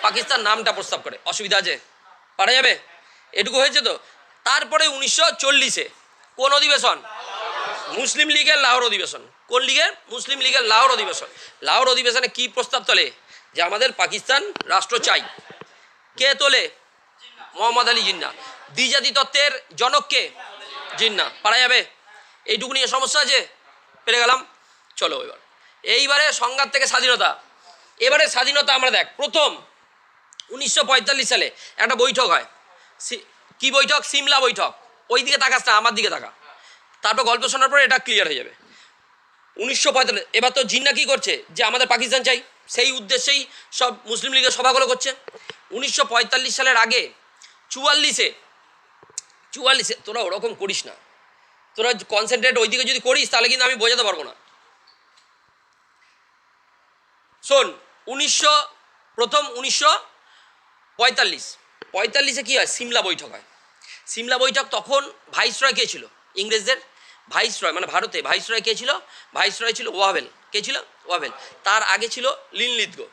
পাকিস্তান নামটা প্রস্তাব করে। অসুবিধা আছে? পারা যাবে? এটুকু হয়েছে তো। তারপরে 1940-এ কোন অধিবেশন? মুসলিম লীগের লাহোর অধিবেশন। কোন লীগের? মুসলিম লীগের লাহোর অধিবেশন। লাহোর অধিবেশনে কি প্রস্তাব তোলে? যে আমাদের পাকিস্তান রাষ্ট্র চাই। কে তোলে? মোহাম্মদ আলী জিন্নাহ। দ্বিজাতি তত্ত্বের জনক কে? জিন্নাহ। পারা যাবে? এইটুকু নিয়ে সমস্যা আছে? পেরে গেলাম। চলো এইবারে সংঘাত থেকে স্বাধীনতা। এবারে স্বাধীনতা আমরা দেখ, প্রথম 1945 সালে একটা বৈঠক হয়। কি বৈঠক? সিমলা বৈঠক। ওই দিকে তাকাস না, আমার দিকে তাকা, তারপর গল্প শোনার পরে এটা ক্লিয়ার হয়ে যাবে। 1945 এবার তো জিন্নাহ কি করছে? যে আমাদের পাকিস্তান চাই, সেই উদ্দেশ্যেই সব মুসলিম লীগের সভাগুলো করছে। 1945 সালের আগে 44-এ তোরা ওরকম করিস না, তোরা কনসেন্ট্রেট ওইদিকে যদি করিস তাহলে কিন্তু আমি বোঝাতে পারবো না। শোন, 1945-এ কী হয়? সিমলা বৈঠক হয়। সিমলা বৈঠক তখন ভাইসরয় কে ছিল? ইংরেজদের ভাইসরয়, মানে ভারতে ভাইসরয় কে ছিল? ভাইসরয় ছিল ওয়াভেল। কে ছিল? ওয়াভেল। তার আগে ছিল লিনলিথগো।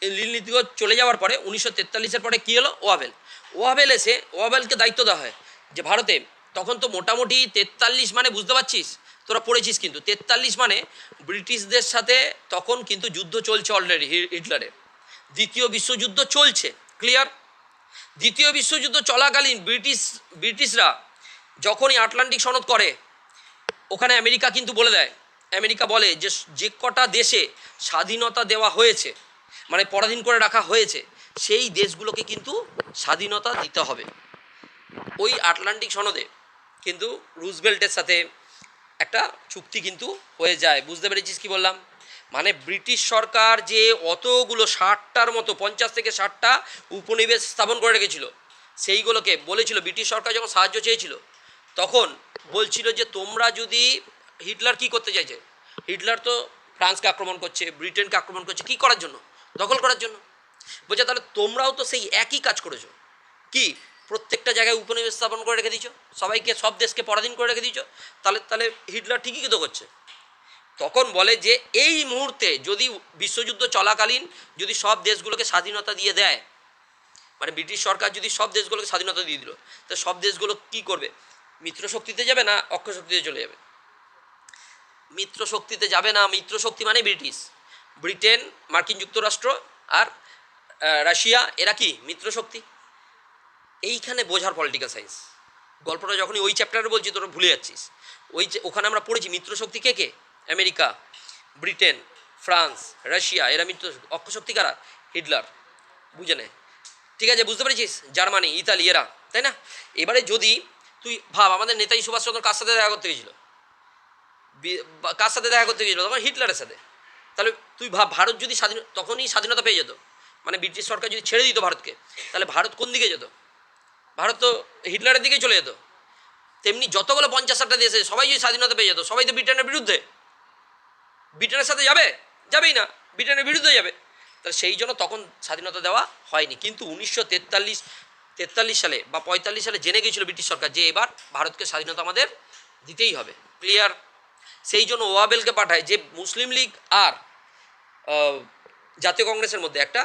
এই লিনলিথগো চলে যাওয়ার পরে 1943-এর পরে কী হলো? ওয়াভেল এসে ওয়াভেলকে দায়িত্ব দেওয়া হয় যে ভারতে তখন তো মোটামুটি 43 মানে বুঝতে পারছিস, তোরা পড়েছিস কিন্তু 43 মানে ব্রিটিশদের সাথে তখন কিন্তু যুদ্ধ চলছে অলরেডি, হিটলারের দ্বিতীয় বিশ্বযুদ্ধ চলছে। ক্লিয়ার? দ্বিতীয় বিশ্বযুদ্ধ চলাকালীন ব্রিটিশরা যখনই আটলান্টিক সনদ করে, ওখানে আমেরিকা কিন্তু বলে দেয়, আমেরিকা বলে যে কটা দেশে স্বাধীনতা দেওয়া হয়েছে, মানে পরাধীন করে রাখা হয়েছে, সেই দেশগুলোকে কিন্তু স্বাধীনতা দিতে হবে। ওই আটলান্টিক সনদে কিন্তু রুজভেল্টের সাথে একটা চুক্তি কিন্তু হয়ে যায়। বুঝতে পেরেছিস কি বললাম? মানে ব্রিটিশ সরকার যে অতগুলো 60টার মতো 50 থেকে 60টা উপনিবেশ স্থাপন করে রেখেছিল, সেইগুলোকে বলেছিল, ব্রিটিশ সরকার যখন সাহায্য চেয়েছিল তখন বলছিল যে তোমরা যদি, হিটলার কি করতে চাইছে? হিটলার তো ফ্রান্সকে আক্রমণ করছে, ব্রিটেনকে আক্রমণ করছে, কি করার জন্য? দখল করার জন্য। বলছে তাহলে তোমরাও তো সেই একই কাজ করেছো। কি? প্রত্যেকটা জায়গায় উপনিবেশ স্থাপন করে রেখে দিয়েছো, সবাইকে, সব দেশকে পরাধীন করে রেখে দিয়েছো। তাহলে হিটলার ঠিকই তো করছে। তখন বলে যে এই মুহূর্তে যদি বিশ্বযুদ্ধ চলাকালীন যদি সব দেশগুলোকে স্বাধীনতা দিয়ে দেয়, মানে ব্রিটিশ সরকার যদি সব দেশগুলোকে স্বাধীনতা দিয়ে দিল, তো সব দেশগুলো কি করবে? মিত্র শক্তিতে যাবে না অক্ষ শক্তিতে চলে যাবে? মিত্র শক্তিতে যাবে না। মিত্র শক্তি মানে ব্রিটেন, মার্কিন যুক্তরাষ্ট্র আর রাশিয়া, এরা কি মিত্র শক্তি। এইখানে বোঝার পলিটিক্যাল সায়েন্স। গল্পটা যখনই ওই চ্যাপ্টারে বলছি তোরা ভুলে যাচ্ছিস। ওখানে আমরা পড়েছি মিত্র শক্তি কে কে? আমেরিকা, ব্রিটেন, ফ্রান্স, রাশিয়া, এরা মিত্র। অক্ষ শক্তি কারা? হিটলার। বুঝে নে, ঠিক আছে? বুঝতে পেরেছিস? জার্মানি, ইতালি, এরা, তাই না? এবারে যদি তুই ভাব, আমাদের নেতাজি সুভাষচন্দ্র কার সাথে দেখা করতে গেছিল? কার সাথে দেখা করতে গিয়েছিল? তখন হিটলারের সাথে। তাহলে তুই ভাব, ভারত যদি তখনই স্বাধীনতা পেয়ে যেত, মানে ব্রিটিশ সরকার যদি ছেড়ে দিত ভারতকে, তাহলে ভারত কোন দিকে যেত? ভারত তো হিটলারের দিকেই চলে যেত। তেমনি যতগুলো 50-60টা দেশে সবাই যদি স্বাধীনতা পেয়ে যেত, সবাই তো ব্রিটেনের বিরুদ্ধে। ব্রিটেনের সাথে যাবেই না, ব্রিটেনের বিরুদ্ধে যাবে। তাহলে সেই জন্য তখন স্বাধীনতা দেওয়া হয়নি। কিন্তু 1943 সালে বা 45 সালে জেনে গিয়েছিল ব্রিটিশ সরকার যে এবার ভারতকে স্বাধীনতা আমাদের দিতেই হবে। ক্লিয়ার? সেই জন্য ওয়াবেলকে পাঠায় যে মুসলিম লীগ আর জাতীয় কংগ্রেসের মধ্যে একটা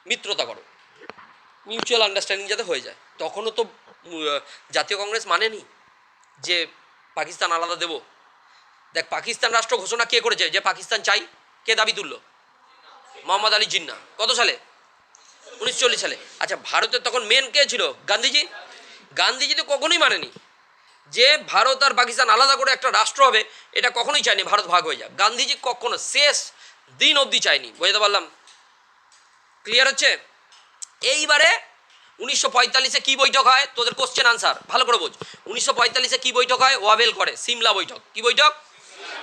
মিত্রতা করো, মিউচুয়াল আন্ডারস্ট্যান্ডিং যাতে হয়ে যায়। তখনও তো জাতীয় কংগ্রেস মানেনি যে পাকিস্তান আলাদা দেব। দেখ, পাকিস্তান রাষ্ট্র ঘোষণা কে করেছে যে পাকিস্তান চাই? কে দাবি তুললো? মোহাম্মদ আলী জিন্নাহ। কত সালে? 1940 সালে। আচ্ছা, ভারতের তখন মেন কে ছিল? গান্ধীজি। গান্ধীজি তো কখনোই মানেনি। যে ভারত আর পাকিস্তান আলাদা করে একটা রাষ্ট্র হবে, এটা কখনোই চায়নি ভারত ভাগ হয়ে যাক। গান্ধীজি কখনো শেষ দিন অবধি চায়নি। বুঝতে পারলাম? ক্লিয়ার হচ্ছে? এইবারে 1945-এ কী বৈঠক হয়, তোদের কোশ্চেন আনসার ভালো করে বোঝ। 1945-এ কী বৈঠক হয়? ওয়াবেল করে সিমলা বৈঠক। কী বৈঠক?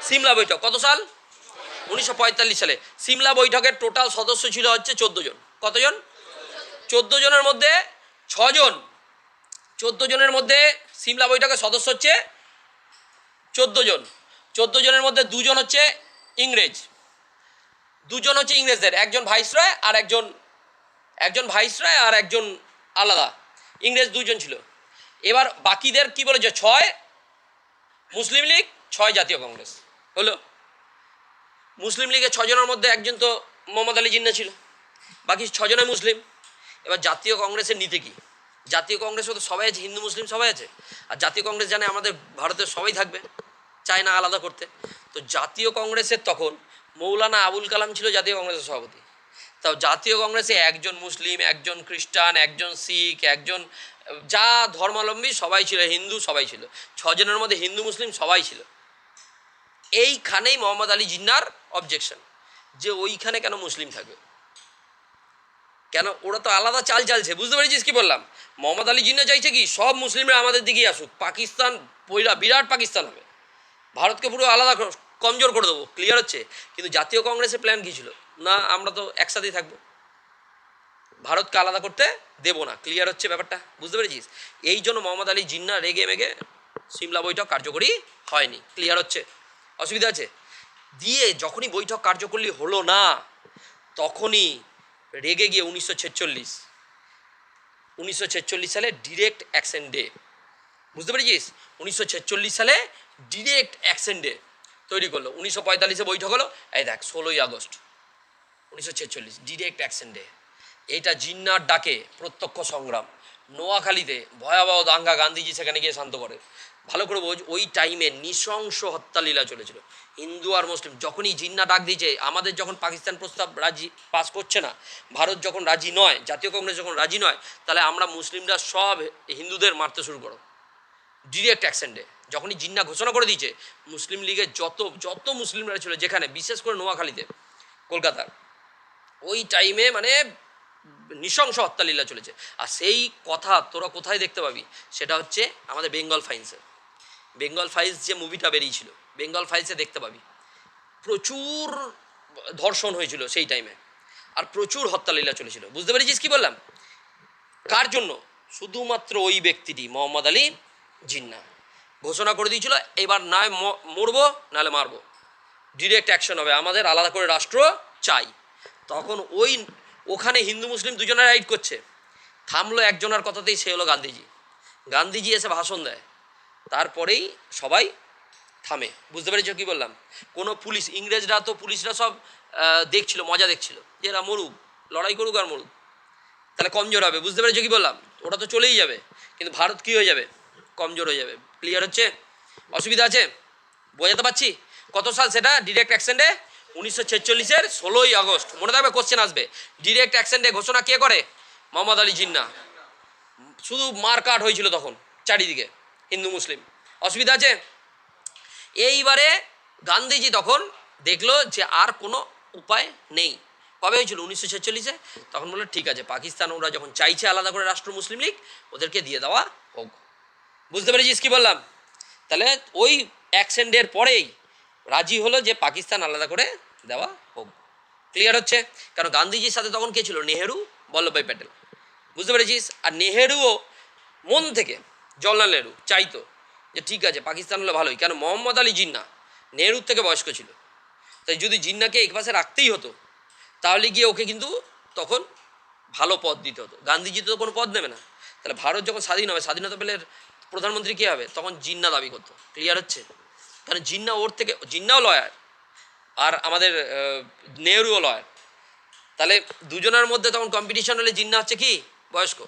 সিমলা বৈঠক। কত সাল? 1945 সালে। সিমলা বৈঠকের টোটাল সদস্য ছিল হচ্ছে 14 জন। কতজন? 14 জনের মধ্যে 6 জন, 14 জনের মধ্যে সিমলা বৈঠকের সদস্য হচ্ছে 14 জন। 14 জনের মধ্যে 2 জন হচ্ছে ইংরেজ, 2 জন হচ্ছে ইংরেজদের, একজন ভাইসরয় আর একজন আলাদা। ইংরেজ 2 জন ছিল। এবার বাকিদের কি বলেছে? 6 মুসলিম লীগ, 6 জাতীয় কংগ্রেস। হলো মুসলিম লীগের 6 জনের মধ্যে একজন তো মোহাম্মদ আলী জিন্নাহ ছিল, বাকি 6 জনে মুসলিম। এবার জাতীয় কংগ্রেসের নীতি কী? জাতীয় কংগ্রেসে তো সবাই আছে, হিন্দু মুসলিম সবাই আছে। আর জাতীয় কংগ্রেস জানে আমাদের ভারতের সবাই থাকবে, চায় না আলাদা করতে। তো জাতীয় কংগ্রেসের তখন মৌলানা আবুল কালাম ছিল জাতীয় কংগ্রেসের সভাপতি। তাও জাতীয় কংগ্রেসে একজন মুসলিম, একজন খ্রিস্টান, একজন শিখ, একজন যা ধর্মাবলম্বী সবাই ছিল, হিন্দু সবাই ছিল। 6 জনের মধ্যে হিন্দু মুসলিম সবাই ছিল। এইখানেই মোহাম্মদ আলী জিন্নাহর অবজেকশন, যে ওইখানে কেন মুসলিম থাকবে, কেন? ওরা তো আলাদা চাল চালছে। বুঝতে পেরেছিস কি বললাম? মোহাম্মদ আলী জিন্নাহ চাইছে কি সব মুসলিমরা আমাদের দিকেই আসুক, পাকিস্তান পয়লা বিরাট পাকিস্তান হবে, ভারতকে পুরো আলাদা কমজোর করে দেবো। ক্লিয়ার হচ্ছে? কিন্তু জাতীয় কংগ্রেসের প্ল্যান কী ছিল? না, আমরা তো একসাথেই থাকবো, ভারতকে আলাদা করতে দেবো না। ক্লিয়ার হচ্ছে ব্যাপারটা? বুঝতে পেরেছিস? এই জন্য মোহাম্মদ আলী জিন্নাহ রেগে মেগে সিমলা বৈঠক কার্যকরী হয়নি। ক্লিয়ার হচ্ছে? অসুবিধা আছে? দিয়ে যখনই বৈঠক কার্যকরী হলো না, তখনই রেগে গিয়ে 1946 সালে ডিরেক্ট অ্যাকশন ডে। বুঝতে পেরেছিস? 1946 সালে ডিরেক্ট অ্যাকশন ডে তৈরি করলো। 1945-এ বৈঠক হলো, এই দেখ 16ই আগস্ট 1946 ডিরেক্ট অ্যাকশন ডে। এইটা জিন্নাহর ডাকে প্রত্যক্ষ সংগ্রাম। নোয়াখালীতে ভয়াবহ দাঙ্গা, গান্ধীজি সেখানে গিয়ে শান্ত করে। ভালো করে বোঝ, ওই টাইমে নৃশংস হত্যালীলা চলেছিল। হিন্দু আর মুসলিম যখনই জিন্নাহ ডাক দিয়েছে, আমাদের যখন পাকিস্তান প্রস্তাব রাজি পাস করছে না, ভারত যখন রাজি নয়, জাতীয় কংগ্রেস যখন রাজি নয়, তাহলে আমরা মুসলিমরা সব হিন্দুদের মারতে শুরু করো। ডিরেক্ট অ্যাকশন ডে যখনই জিন্নাহ ঘোষণা করে দিয়েছে, মুসলিম লীগের যত মুসলিমরা ছিল যেখানে, বিশেষ করে নোয়াখালীতে, কলকাতার, ওই টাইমে মানে নৃশংস হত্যালীলা চলেছে। আর সেই কথা তোরা কোথায় দেখতে পাবি? সেটা হচ্ছে আমাদের বেঙ্গল ফাইলসে। বেঙ্গল ফাইলস যে মুভিটা বেরিয়েছিল, বেঙ্গল ফাইলসে দেখতে পাবি প্রচুর ধর্ষণ হয়েছিল সেই টাইমে, আর প্রচুর হত্যালীলা চলেছিল। বুঝতে পেরেছিস কি বললাম? কার জন্য? শুধুমাত্র ওই ব্যক্তিটি মোহাম্মদ আলী জিন্নাহ ঘোষণা করে দিয়েছিল, এবার নয় মরবো নাহলে মারবো, ডিরেক্ট অ্যাকশন হবে, আমাদের আলাদা করে রাষ্ট্র চাই। তখন ওখানে হিন্দু মুসলিম দুজনে রাইড করছে, থামলো একজনের কথাতেই, সে হলো গান্ধীজি। গান্ধীজি এসে ভাষণ দেয়, তারপরেই সবাই থামে। বুঝতে পেরেছো কি বললাম? কোনো পুলিশ, ইংরেজরা তো পুলিশরা সব দেখছিল, মজা দেখছিল, যে এরা মরুক, লড়াই করুক আর মরুক, তাহলে কমজোর হবে। বুঝতে পেরেছো কি বললাম? ওটা তো চলেই যাবে, কিন্তু ভারত কী হয়ে যাবে? কমজোর হয়ে যাবে। ক্লিয়ার হচ্ছে? অসুবিধা আছে? বোঝাতে পারছি? কত সাল সেটা ডিরেক্ট অ্যাকশন ডে? 1946-এর 16ই আগস্ট। মনে থাকবে, কোশ্চেন আসবে। ডিরেক্ট অ্যাকশন ডে ঘোষণা কে করে? মোহাম্মদ আলী জিন্নাহ। শুধু মারকাট হয়েছিল তখন চারিদিকে, হিন্দু মুসলিম। অসুবিধা আছে? এইবারে গান্ধীজি তখন দেখলো যে আর কোনো উপায় নেই। কবে হয়েছিল? 1946-এ। তখন বললো ঠিক আছে, পাকিস্তান ওরা যখন চাইছে আলাদা করে রাষ্ট্র মুসলিম লীগ, ওদেরকে দিয়ে দেওয়া হোক। বুঝতে পেরেছিস কি বললাম? তাহলে ওই অ্যাকশন ডের পরেই রাজি হলো যে পাকিস্তান আলাদা করে দেওয়া হোক। ক্লিয়ার হচ্ছে? কারণ গান্ধীজির সাথে তখন কে ছিল? নেহেরু, বল্লভভাই প্যাটেল। বুঝতে পেরেছিস? আর নেহেরুও মন থেকে, জওহরলাল নেহেরু চাইতো যে ঠিক আছে পাকিস্তান হলে ভালোই, কেন মোহাম্মদ আলী জিন্নাহ নেহেরুর থেকে বয়স্ক ছিল, তাই যদি জিন্নাহকে এক পাশে রাখতেই হতো, তাহলে গিয়ে ওকে কিন্তু তখন ভালো পদ দিতে হতো। গান্ধীজি তো কোনো পদ নেবে না। তাহলে ভারত যখন স্বাধীন হবে, স্বাধীনতা পেলে প্রধানমন্ত্রী কে হবে? তখন জিন্নাহ দাবি করতো। ক্লিয়ার হচ্ছে? কারণ জিন্নাহ ওর থেকে, জিন্নাহও লয়ার আর আমাদের নেহরুও লয়ার। তাহলে দুজনের মধ্যে তখন কম্পিটিশন হলে জিন্নাহ হচ্ছে কি বয়স্ক,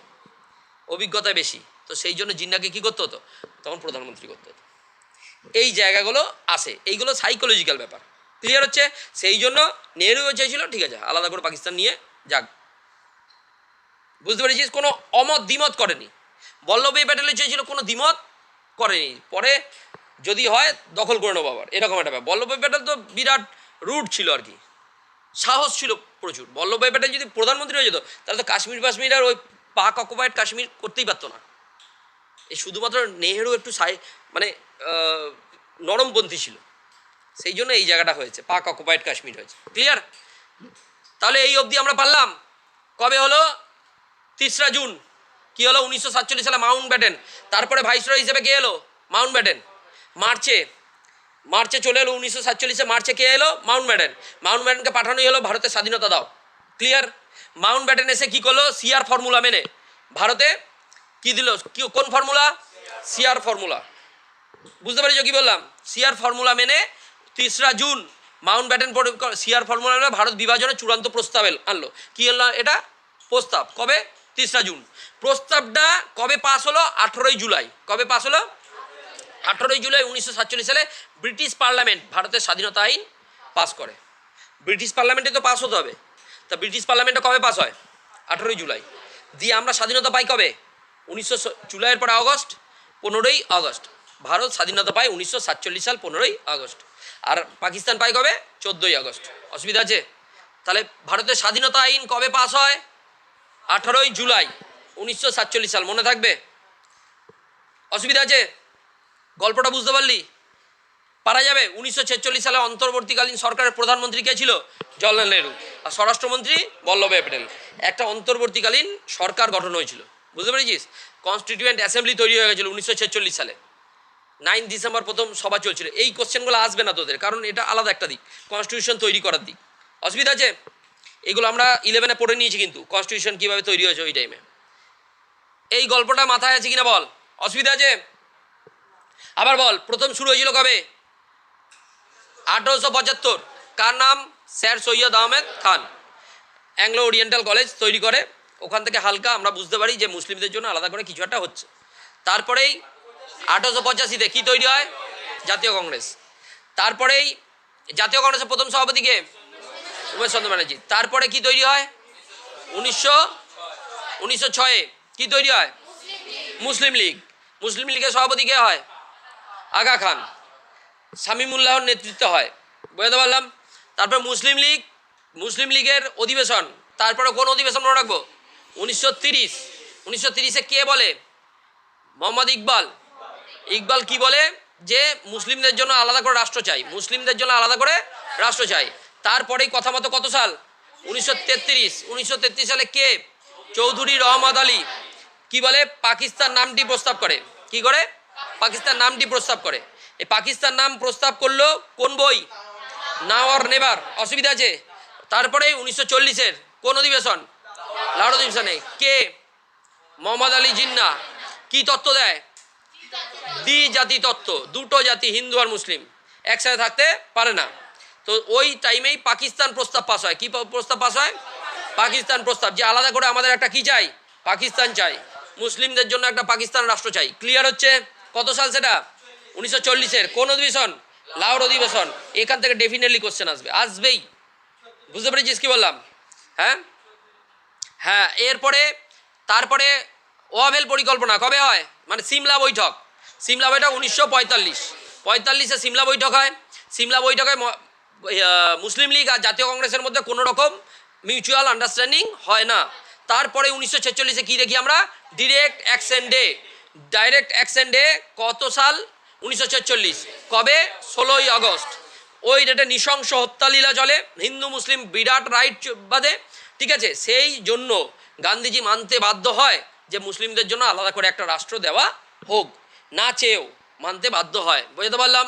অভিজ্ঞতায় বেশি, তো সেই জন্য জিন্নাহকে কী করতে হতো? তখন প্রধানমন্ত্রী করতে হতো। এই জায়গাগুলো আসে, এইগুলো সাইকোলজিক্যাল ব্যাপার। ক্লিয়ার হচ্ছে? সেই জন্য নেহরুও চেয়েছিল ঠিক আছে আলাদা করে পাকিস্তান নিয়ে যাক। বুঝতে পেরেছিস? কোনো দ্বিমত করেনি। বল্লভভাই প্যাটেলও চেয়েছিল কোনো দ্বিমত করেনি, পরে যদি হয় দখল করে নেবো আবার, এরকম একটা ব্যাপার। বল্লভভাই প্যাটেল তো বিরাট রুট ছিল আর কি, সাহস ছিল প্রচুর। বল্লভভাই প্যাটেল যদি প্রধানমন্ত্রী হয়ে যেত তাহলে তো কাশ্মীর আর ওই পাক অকুপায়েড কাশ্মীর করতেই পারতো না। এই শুধুমাত্র নেহেরু একটু মানে নরমপন্থী ছিল, সেই জন্য এই জায়গাটা হয়েছে, পাক অকুপায়েড কাশ্মীর হয়েছে। ক্লিয়ার? তাহলে এই অবধি আমরা পারলাম। কবে হলো? 3রা জুন। কী হলো? 1947 সালে মাউন্ট ব্যাটেন। তারপরে ভাইসরয় হিসেবে কে এলো? Mount Batten. মার্চে চলে এলো 1947-এ। মার্চে কে এলো? Mount Batten. মাউন্ট ব্যাটেনকে পাঠানোই হলো ভারতের স্বাধীনতা দাও। ক্লিয়ার? মাউন্ট ব্যাটেন এসে কী করলো? সিআর ফর্মুলা মেনে ভারতে কী দিল? কোন ফর্মুলা? CR formula. বুঝতে পেরেছো কী বললাম? সিআর ফর্মুলা মেনে 3রা June Mountbatten CR formula মেনে ভারত বিভাজনের চূড়ান্ত প্রস্তাব আনলো। কী হলো এটা? প্রস্তাব। কবে? 3রা জুন। প্রস্তাবটা কবে পাস হলো? 18ই জুলাই। কবে পাস হলো? 18ই জুলাই 1947 সালে ব্রিটিশ পার্লামেন্ট ভারতের স্বাধীনতা আইন পাস করে। ব্রিটিশ পার্লামেন্টে তো পাস হতে হবে, তা ব্রিটিশ পার্লামেন্টে কবে পাস হয়? 18ই জুলাই। দিয়ে আমরা স্বাধীনতা পাই কবে? জুলাইয়ের পরে আগস্ট, 15ই আগস্ট। ভারত স্বাধীনতা পায় 1947 সাল 15ই আগস্ট। আর পাকিস্তান পায় কবে? 14ই আগস্ট। অসুবিধা আছে? তাহলে ভারতের স্বাধীনতা আইন কবে পাস হয়? 18ই জুলাই 1947 সাল। মনে থাকবে? অসুবিধা আছে? গল্পটা বুঝতে পারলি? পারা যাবে? 1946 সালে অন্তর্বর্তীকালীন সরকারের প্রধানমন্ত্রী কে ছিল? জওহরলাল নেহরু। আর স্বরাষ্ট্রমন্ত্রী বল্লভভাই প্যাটেল। একটা অন্তর্বর্তীকালীন সরকার গঠন হয়েছিল। বুঝতে পেরেছিস? কনস্টিটিউয়েন্ট অ্যাসেম্বলি তৈরি হয়ে গেছিলো 1946 সালে। 9 ডিসেম্বর প্রথম সভা চলছিল। এই কোশ্চেনগুলো আসবে না তোদের, কারণ এটা আলাদা একটা দিক, কনস্টিটিউশন তৈরি করার দিক। অসুবিধা আছে? এগুলো আমরা 11-এ পড়ে নিয়েছি কিন্তু, কনস্টিটিউশন কীভাবে তৈরি হয়েছে ওই টাইমে। এই গল্পটা মাথায় আছে কিনা বল? অসুবিধা আছে? আবার বল, প্রথম শুরু হয়েছিল কবে? 1875। কার নাম? Sir Syed Ahmed Khan. Anglo oriental college তৈরি করে। ওখান থেকে হালকা আমরা বুঝতে পারি যে মুসলিমদের জন্য আলাদা করে কিছু একটা হচ্ছে। তারপরেই 1885-তে কী তৈরি হয়? জাতীয় কংগ্রেস। তারপরেই জাতীয় কংগ্রেসের প্রথম সভাপতি কে? উমেশ চন্দ্র ব্যানার্জি। তারপরে কি তৈরি হয়? 1906-এ কী তৈরি হয়? মুসলিম লীগ। মুসলিম লীগের সভাপতি কে হয়? আগা খান। শামীমুল্লাহর নেতৃত্ব হয়। বুঝতে পারলাম? তারপর মুসলিম লীগের অধিবেশন। তারপরে কোন অধিবেশন মনে রাখবো? 1930। 1930-এ কে বলে? মোহাম্মদ ইকবাল কি বলে? যে মুসলিমদের জন্য আলাদা করে রাষ্ট্র চাই, মুসলিমদের জন্য আলাদা করে রাষ্ট্র চাই। তারপরেই কথা মতো কত সাল? 1933। 1933 সালে কে? চৌধুরী রহমত আলী কি বলে? পাকিস্তান নামটি প্রস্তাব করে। কি করে? পাকিস্তান নামটি প্রস্তাব করে। এই পাকিস্তান নাম প্রস্তাব করলো কোন বই? নাও অর নেভার। অসুবিধা আছে? তারপরে 1940-এর কোন অধিবেশন? লাহোর অধিবেশনে কে? মোহাম্মদ আলী জিন্না কি তত্ত্ব দেয়? দ্বিজাতি তত্ত্ব। দুটো জাতি, হিন্দু আর মুসলিম, একসাথে থাকতে পারে না। তো ওই টাইমেই পাকিস্তান প্রস্তাব পাস হয়। কি প্রস্তাব পাস হয়? পাকিস্তান প্রস্তাব, যে আলাদা করে আমাদের একটা কি চাই? পাকিস্তান চাই, মুসলিমদের জন্য একটা পাকিস্তান রাষ্ট্র চাই। ক্লিয়ার হচ্ছে? কত সাল সেটা? 1940-এর কোন অধিবেশন? লাহোর অধিবেশন। এখান থেকে ডেফিনেটলি কোশ্চেন আসবেই। বুঝতে পেরেছিস কি বললাম? হ্যাঁ হ্যাঁ। তারপরে ওয়াভেল পরিকল্পনা কবে হয়? মানে সিমলা বৈঠক। 1945-এ সিমলা বৈঠক হয়। সিমলা বৈঠকে মুসলিম লীগ আর জাতীয় কংগ্রেসের মধ্যে কোনো রকম মিউচুয়াল আন্ডারস্ট্যান্ডিং হয় না। তারপরে 1946-এ কী দেখি আমরা? Direct action day. কত সাল? 1946। কবে? 16ই আগস্ট। ওই ডেটে নৃশংস হত্যালীলা চলে, হিন্দু মুসলিম বিরাট রাইট বাদে। ঠিক আছে? সেই জন্য গান্ধীজি মানতে বাধ্য হয় যে মুসলিমদের জন্য আলাদা করে একটা রাষ্ট্র দেওয়া হোক, না চেয়েও মানতে বাধ্য হয়। বুঝতে পারলাম?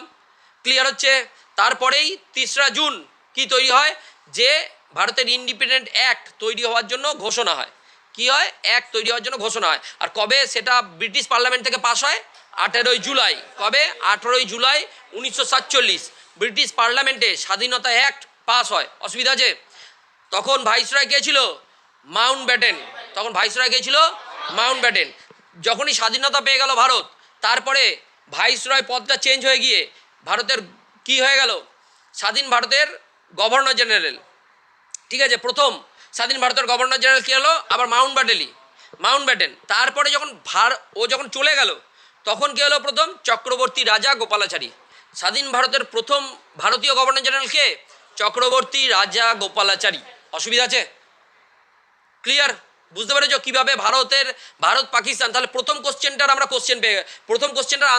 ক্লিয়ার হচ্ছে? তারপরেই 3রা জুন কি তৈরি হয়? যে ভারতের ইন্ডিপেন্ডেন্ট অ্যাক্ট তৈরি হওয়ার জন্য ঘোষণা হয়। কি হয়? অ্যাক্ট তৈরি হওয়ার জন্য ঘোষণা হয়। আর কবে সেটা ব্রিটিশ পার্লামেন্ট থেকে পাস হয়? 18ই জুলাই। কবে? 18ই জুলাই 1947 ব্রিটিশ পার্লামেন্টে স্বাধীনতা অ্যাক্ট পাস হয়। অসুবিধা আছে? তখন ভাইসরয় কে ছিল? Mount Batten. যখনই স্বাধীনতা পেয়ে গেল ভারত, তারপরে ভাইসরয় পদটা চেঞ্জ হয়ে গিয়ে ভারতের কি হয়ে গেল? স্বাধীন ভারতের গভর্নর জেনারেল। ঠিক আছে? প্রথম স্বাধীন ভারতের গভর্নর জেনারেল কী হলো? আবার মাউন্ট ব্যাটেন। তারপরে যখন ও যখন চলে গেল, তখন কে হলো প্রথম? চক্রবর্তী রাজা গোপালাচারী। স্বাধীন ভারতের প্রথম ভারতীয় গভর্নর জেনারেল কে? চক্রবর্তী রাজা গোপালাচারী। অসুবিধা আছে? ক্লিয়ার? বুঝতে পেরেছো কীভাবে ভারত পাকিস্তান? তাহলে প্রথম কোশ্চেনটার আমরা প্রথম কোশ্চেনটার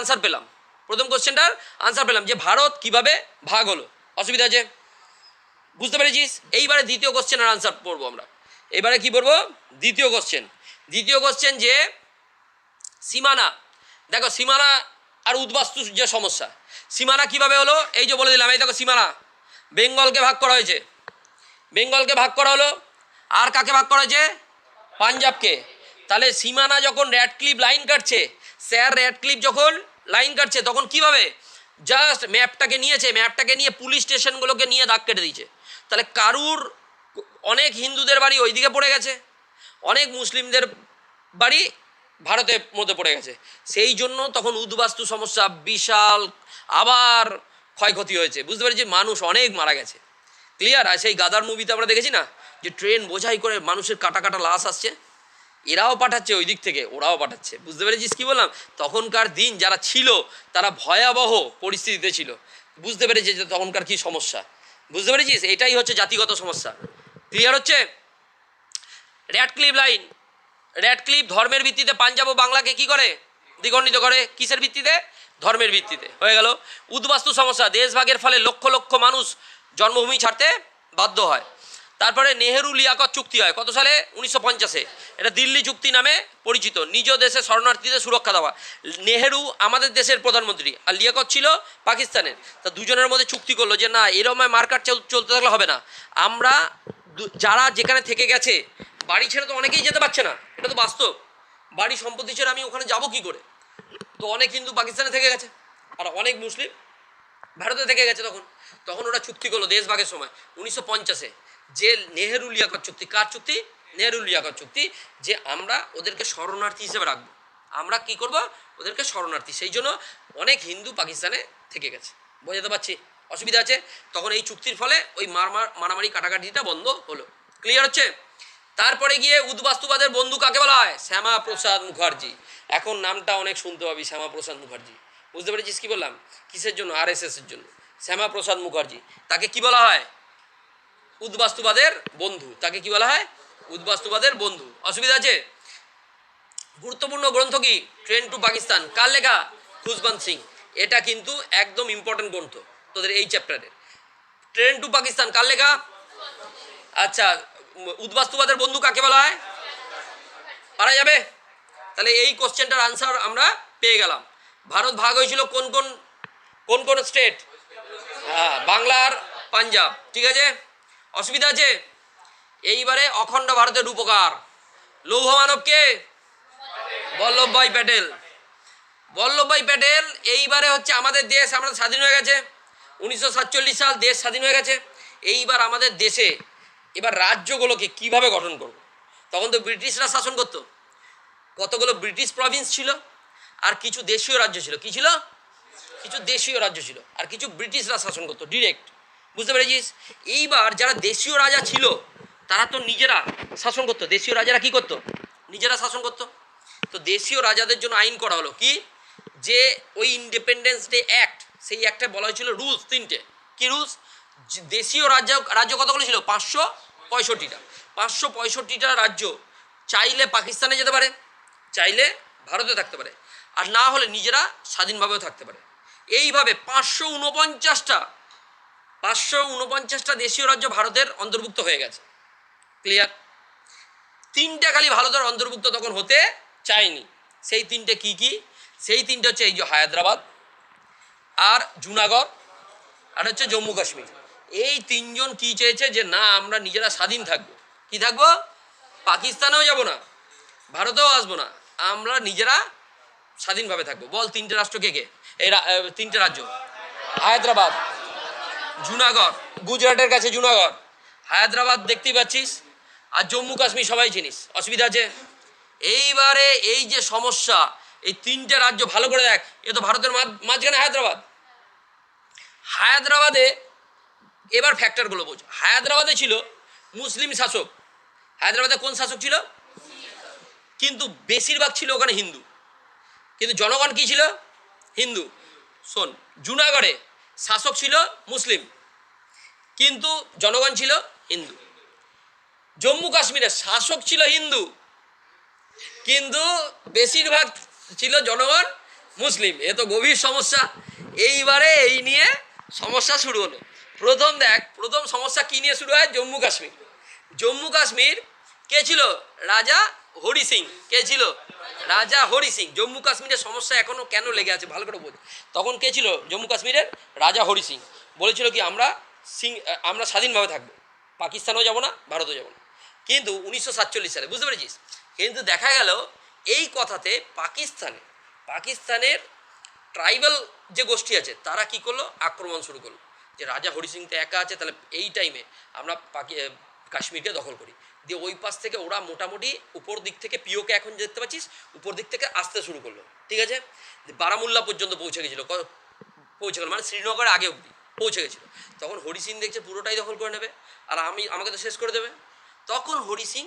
আনসার পেলাম। যে ভারত কিভাবে ভাগ হলো। অসুবিধা আছে? বুঝতে পেরেছিস? এইবারে দ্বিতীয় কোশ্চেনের আনসার পড়বো আমরা। এবারে কি পড়বো? দ্বিতীয় কোশ্চেন যে সীমানা, দেখো সীমানা আর উদ্বাস্তু যে সমস্যা, সীমানা কিভাবে হলো এই যে বলে দিলাম। এই দেখো সীমানা, বেঙ্গলকে ভাগ করা হয়েছে, হলো। আর কাকে ভাগ করা হয়েছে? পাঞ্জাবকে। তাহলে সীমানা যখন র্যাডক্লিফ লাইন কাটছে, স্যার র্যাডক্লিফ যখন লাইন কাটছে তখন কিভাবে জাস্ট ম্যাপটাকে নিয়ে পুলিশ স্টেশনগুলোকে নিয়ে দাগ কেটে দিয়েছে। তাহলে অনেক হিন্দুদের বাড়ি ওইদিকে পড়ে গেছে, অনেক মুসলিমদের বাড়ি ভারতের মধ্যে পড়ে গেছে। সেই জন্য তখন উদ্বাস্তু সমস্যা বিশাল আবার ক্ষয়ক্ষতি হয়েছে। বুঝতে পেরেছি? মানুষ অনেক মারা গেছে। ক্লিয়ার? আর সেই গাদার মুভিতে আমরা দেখেছি না, যে ট্রেন বোঝাই করে মানুষের কাটা কাটা লাশ আসছে, এরাও পাঠাচ্ছে ওই দিক থেকে, ওরাও পাঠাচ্ছে। বুঝতে পেরেছিস কী বললাম? তখনকার দিন যারা ছিল তারা ভয়াবহ পরিস্থিতিতে ছিল। বুঝতে পেরেছি যে তখনকার কী সমস্যা। বুঝতে পেরেছিস? এটাই হচ্ছে জাতিগত সমস্যা। ক্লিয়ার হচ্ছে? র্যাডক্লিফ ধর্মের ভিত্তিতে পাঞ্জাব ও বাংলাকে কি করে? দ্বিখণ্ডিত করে। কিসের ভিত্তিতে? ধর্মের ভিত্তিতে। হয়ে গেল। উদ্বাস্তু সমস্যা, দেশভাগের ফলে লক্ষ লক্ষ মানুষ জন্মভূমি ছাড়তে বাধ্য হয়। তারপরে নেহেরু লিয়াকত চুক্তি হয় কত সালে? 1950-এ। এটা দিল্লি চুক্তি নামে পরিচিত। নিজ দেশে শরণার্থীদের সুরক্ষা দেওয়া। নেহেরু আমাদের দেশের প্রধানমন্ত্রী আর লিয়াকত ছিল পাকিস্তানের। তা দুজনের মধ্যে চুক্তি করলো যে না, এরকম মার্কাট চলতে থাকলে হবে না। আমরা যারা যেখানে থেকে গেছে, বাড়ি ছেড়ে তো অনেকেই যেতে পারছে না, এটা তো বাস্তব। বাড়ি সম্পত্তি ছেড়ে আমি ওখানে যাব কি করে? তো অনেক হিন্দু পাকিস্তানে থেকে গেছে আর অনেক মুসলিম ভারতে থেকে গেছে। তখন ওরা চুক্তি করলো দেশভাগের সময় 1950-এ, যে নেহেরু লিয়াকত চুক্তি। কার চুক্তি? নেহেরু লিয়াকত চুক্তি। যে আমরা ওদেরকে শরণার্থী হিসেবে রাখবো। আমরা কি করব? ওদেরকে শরণার্থী। সেই জন্য অনেক হিন্দু পাকিস্তানে থেকে গেছে। বোঝাতে পারছি? অসুবিধা আছে? তখন এই চুক্তির ফলে ওই মারামারি কাটাকাটিটা বন্ধ হলো। ক্লিয়ার হচ্ছে? তারপরে গিয়ে উদ্বাস্তুবাদের বন্ধু কাকে বলা হয়? শ্যামাপ্রসাদ মুখার্জি। এখন নামটা অনেক শুনতে পাবি, শ্যামাপ্রসাদ মুখার্জি। বুঝতে পেরেছিস কী বললাম? কিসের জন্য? RSS-এর জন্য। শ্যামাপ্রসাদ মুখার্জি, তাকে কি বলা হয়? উদ্বাস্তুবাদের বন্ধু। তাকে কি বলা হয়? উদ্বাস্তুবাদের বন্ধু। অসুবিধা আছে? গুরুত্বপূর্ণ গ্রন্থ কি? Train two Pakistan. কার লেখা? খুশবন্ত সিং। এটা কিন্তু একদম ইম্পর্টেন্ট গ্রন্থ তোদের এই চ্যাপ্টারের। ট্রেন টু পাকিস্তান কার লেখা? আচ্ছা, উদ্বাস্তুবাদের বন্ধু কাকে বলা হয়? পারা যাবে? তাহলে এই কোশ্চেনটার আনসার আমরা পেয়ে গেলাম। ভারত ভাগ হয়েছিল কোন কোন স্টেট? হ্যাঁ, বাংলার পাঞ্জাব। ঠিক আছে? অসুবিধা আছে? এইবারে অখণ্ড ভারতের রূপকার লৌহ মানবকে? বল্লভভাই প্যাটেল। এইবারে হচ্ছে আমাদের দেশ, আমরা স্বাধীন হয়ে গেছে 1947 সাল, দেশ স্বাধীন হয়ে গেছে। এইবার আমাদের দেশে এবার রাজ্যগুলোকে কিভাবে গঠন করব? তখন তো ব্রিটিশরা শাসন করতো। কতগুলো ব্রিটিশ প্রভিন্স ছিল আর কিছু দেশীয় রাজ্য ছিল। কি ছিল? কিছু দেশীয় রাজ্য ছিল আর কিছু ব্রিটিশরা শাসন করতো ডিরেক্ট। বুঝতে পেরেছিস? এইবার যারা দেশীয় রাজা ছিল তারা তো নিজেরা শাসন করতো। দেশীয় রাজারা কি করতো? নিজেরা শাসন করতো। তো দেশীয় রাজাদের জন্য আইন করা হলো কি, যে ওই ইন্ডিপেন্ডেন্স ডে অ্যাক্ট, সেই অ্যাক্টে বলা হয়েছিল রুলস 3টে। কি রুলস? দেশীয় রাজ্য কতগুলো ছিল? 565টা। 565টা রাজ্য চাইলে পাকিস্তানে যেতে পারে, চাইলে ভারতে থাকতে পারে, আর না হলে নিজেরা স্বাধীনভাবেও থাকতে পারে। এইভাবে 549টা দেশীয় রাজ্য ভারতের অন্তর্ভুক্ত হয়ে গেছে। ক্লিয়ার? 3টে খালি ভারতের অন্তর্ভুক্ত তখন হতে চায়নি। সেই 3টে কি কি? সেই 3টে হচ্ছে এই যে হায়দ্রাবাদ, আর জুনাগড়, আর হচ্ছে জম্মু কাশ্মীর। এই 3জন কি চেয়েছে? যে না, আমরা নিজেরা স্বাধীন থাকবো। কি থাকবো? পাকিস্তানেও যাব না, ভারতেও আসবো না, আমরা নিজেরা স্বাধীনভাবে থাকবো। বল 3টে রাষ্ট্র কে কে? এই 3টে রাজ্য, হায়দ্রাবাদ, জুনাগড়, গুজরাটের কাছে জুনাগড়, হায়দ্রাবাদ দেখতেই পাচ্ছিস, আর জম্মু কাশ্মীর সবাই চিনিস। অসুবিধা আছে? এইবারে এই যে সমস্যা, এই 3টে রাজ্য ভালো করে দেখ। এ তো ভারতের মাঝখানে হায়দ্রাবাদে এবার ফ্যাক্টরগুলো বোঝ। হায়দ্রাবাদে ছিল মুসলিম শাসক। হায়দ্রাবাদে কোন শাসক ছিল? কিন্তু বেশিরভাগ ছিল ওখানে হিন্দু। কিন্তু জনগণ কী ছিল? হিন্দু। শোন, জুনাগড়ে শাসক ছিল মুসলিম, কিন্তু জনগণ ছিল হিন্দু। জম্মু কাশ্মীরে শাসক ছিল হিন্দু, কিন্তু বেশিরভাগ ছিল জনগণ মুসলিম। এ তো গভীর সমস্যা। এইবারে এই নিয়ে সমস্যা শুরু হলো। প্রথম সমস্যা কী নিয়ে শুরু হয়? জম্মু কাশ্মীর। জম্মু কাশ্মীর কে ছিল? রাজা হরি সিং। কে ছিল? রাজা হরি সিং। জম্মু কাশ্মীরের সমস্যা এখনও কেন লেগে আছে ভালো করে বোঝ। তখন কে ছিল জম্মু কাশ্মীরের? রাজা হরি সিং। বলেছিল কি আমরা স্বাধীনভাবে থাকবো, পাকিস্তানও যাব না, ভারতও যাব না। কিন্তু 1947 সালে, বুঝতে পেরেছিস? কিন্তু দেখা গেল এই কথাতে পাকিস্তানের ট্রাইবাল যে গোষ্ঠী আছে তারা কি করলো? আক্রমণ শুরু করলো যে রাজা হরি সিং তো একা আছে, তাহলে এই টাইমে আমরা কাশ্মীরকে দখল করি। দিয়ে ওই পাশ থেকে ওরা মোটামুটি উপর দিক থেকে, পিওকে এখন দেখতে পাচ্ছিস, উপর দিক থেকে আসতে শুরু করলো। ঠিক আছে, বারামুল্লা পর্যন্ত পৌঁছে গেছিলো, মানে শ্রীনগরের আগে অবধি পৌঁছে গেছিলো। তখন হরি সিং দেখছে পুরোটাই দখল করে নেবে, আর আমাকে তো শেষ করে দেবে। তখন হরি সিং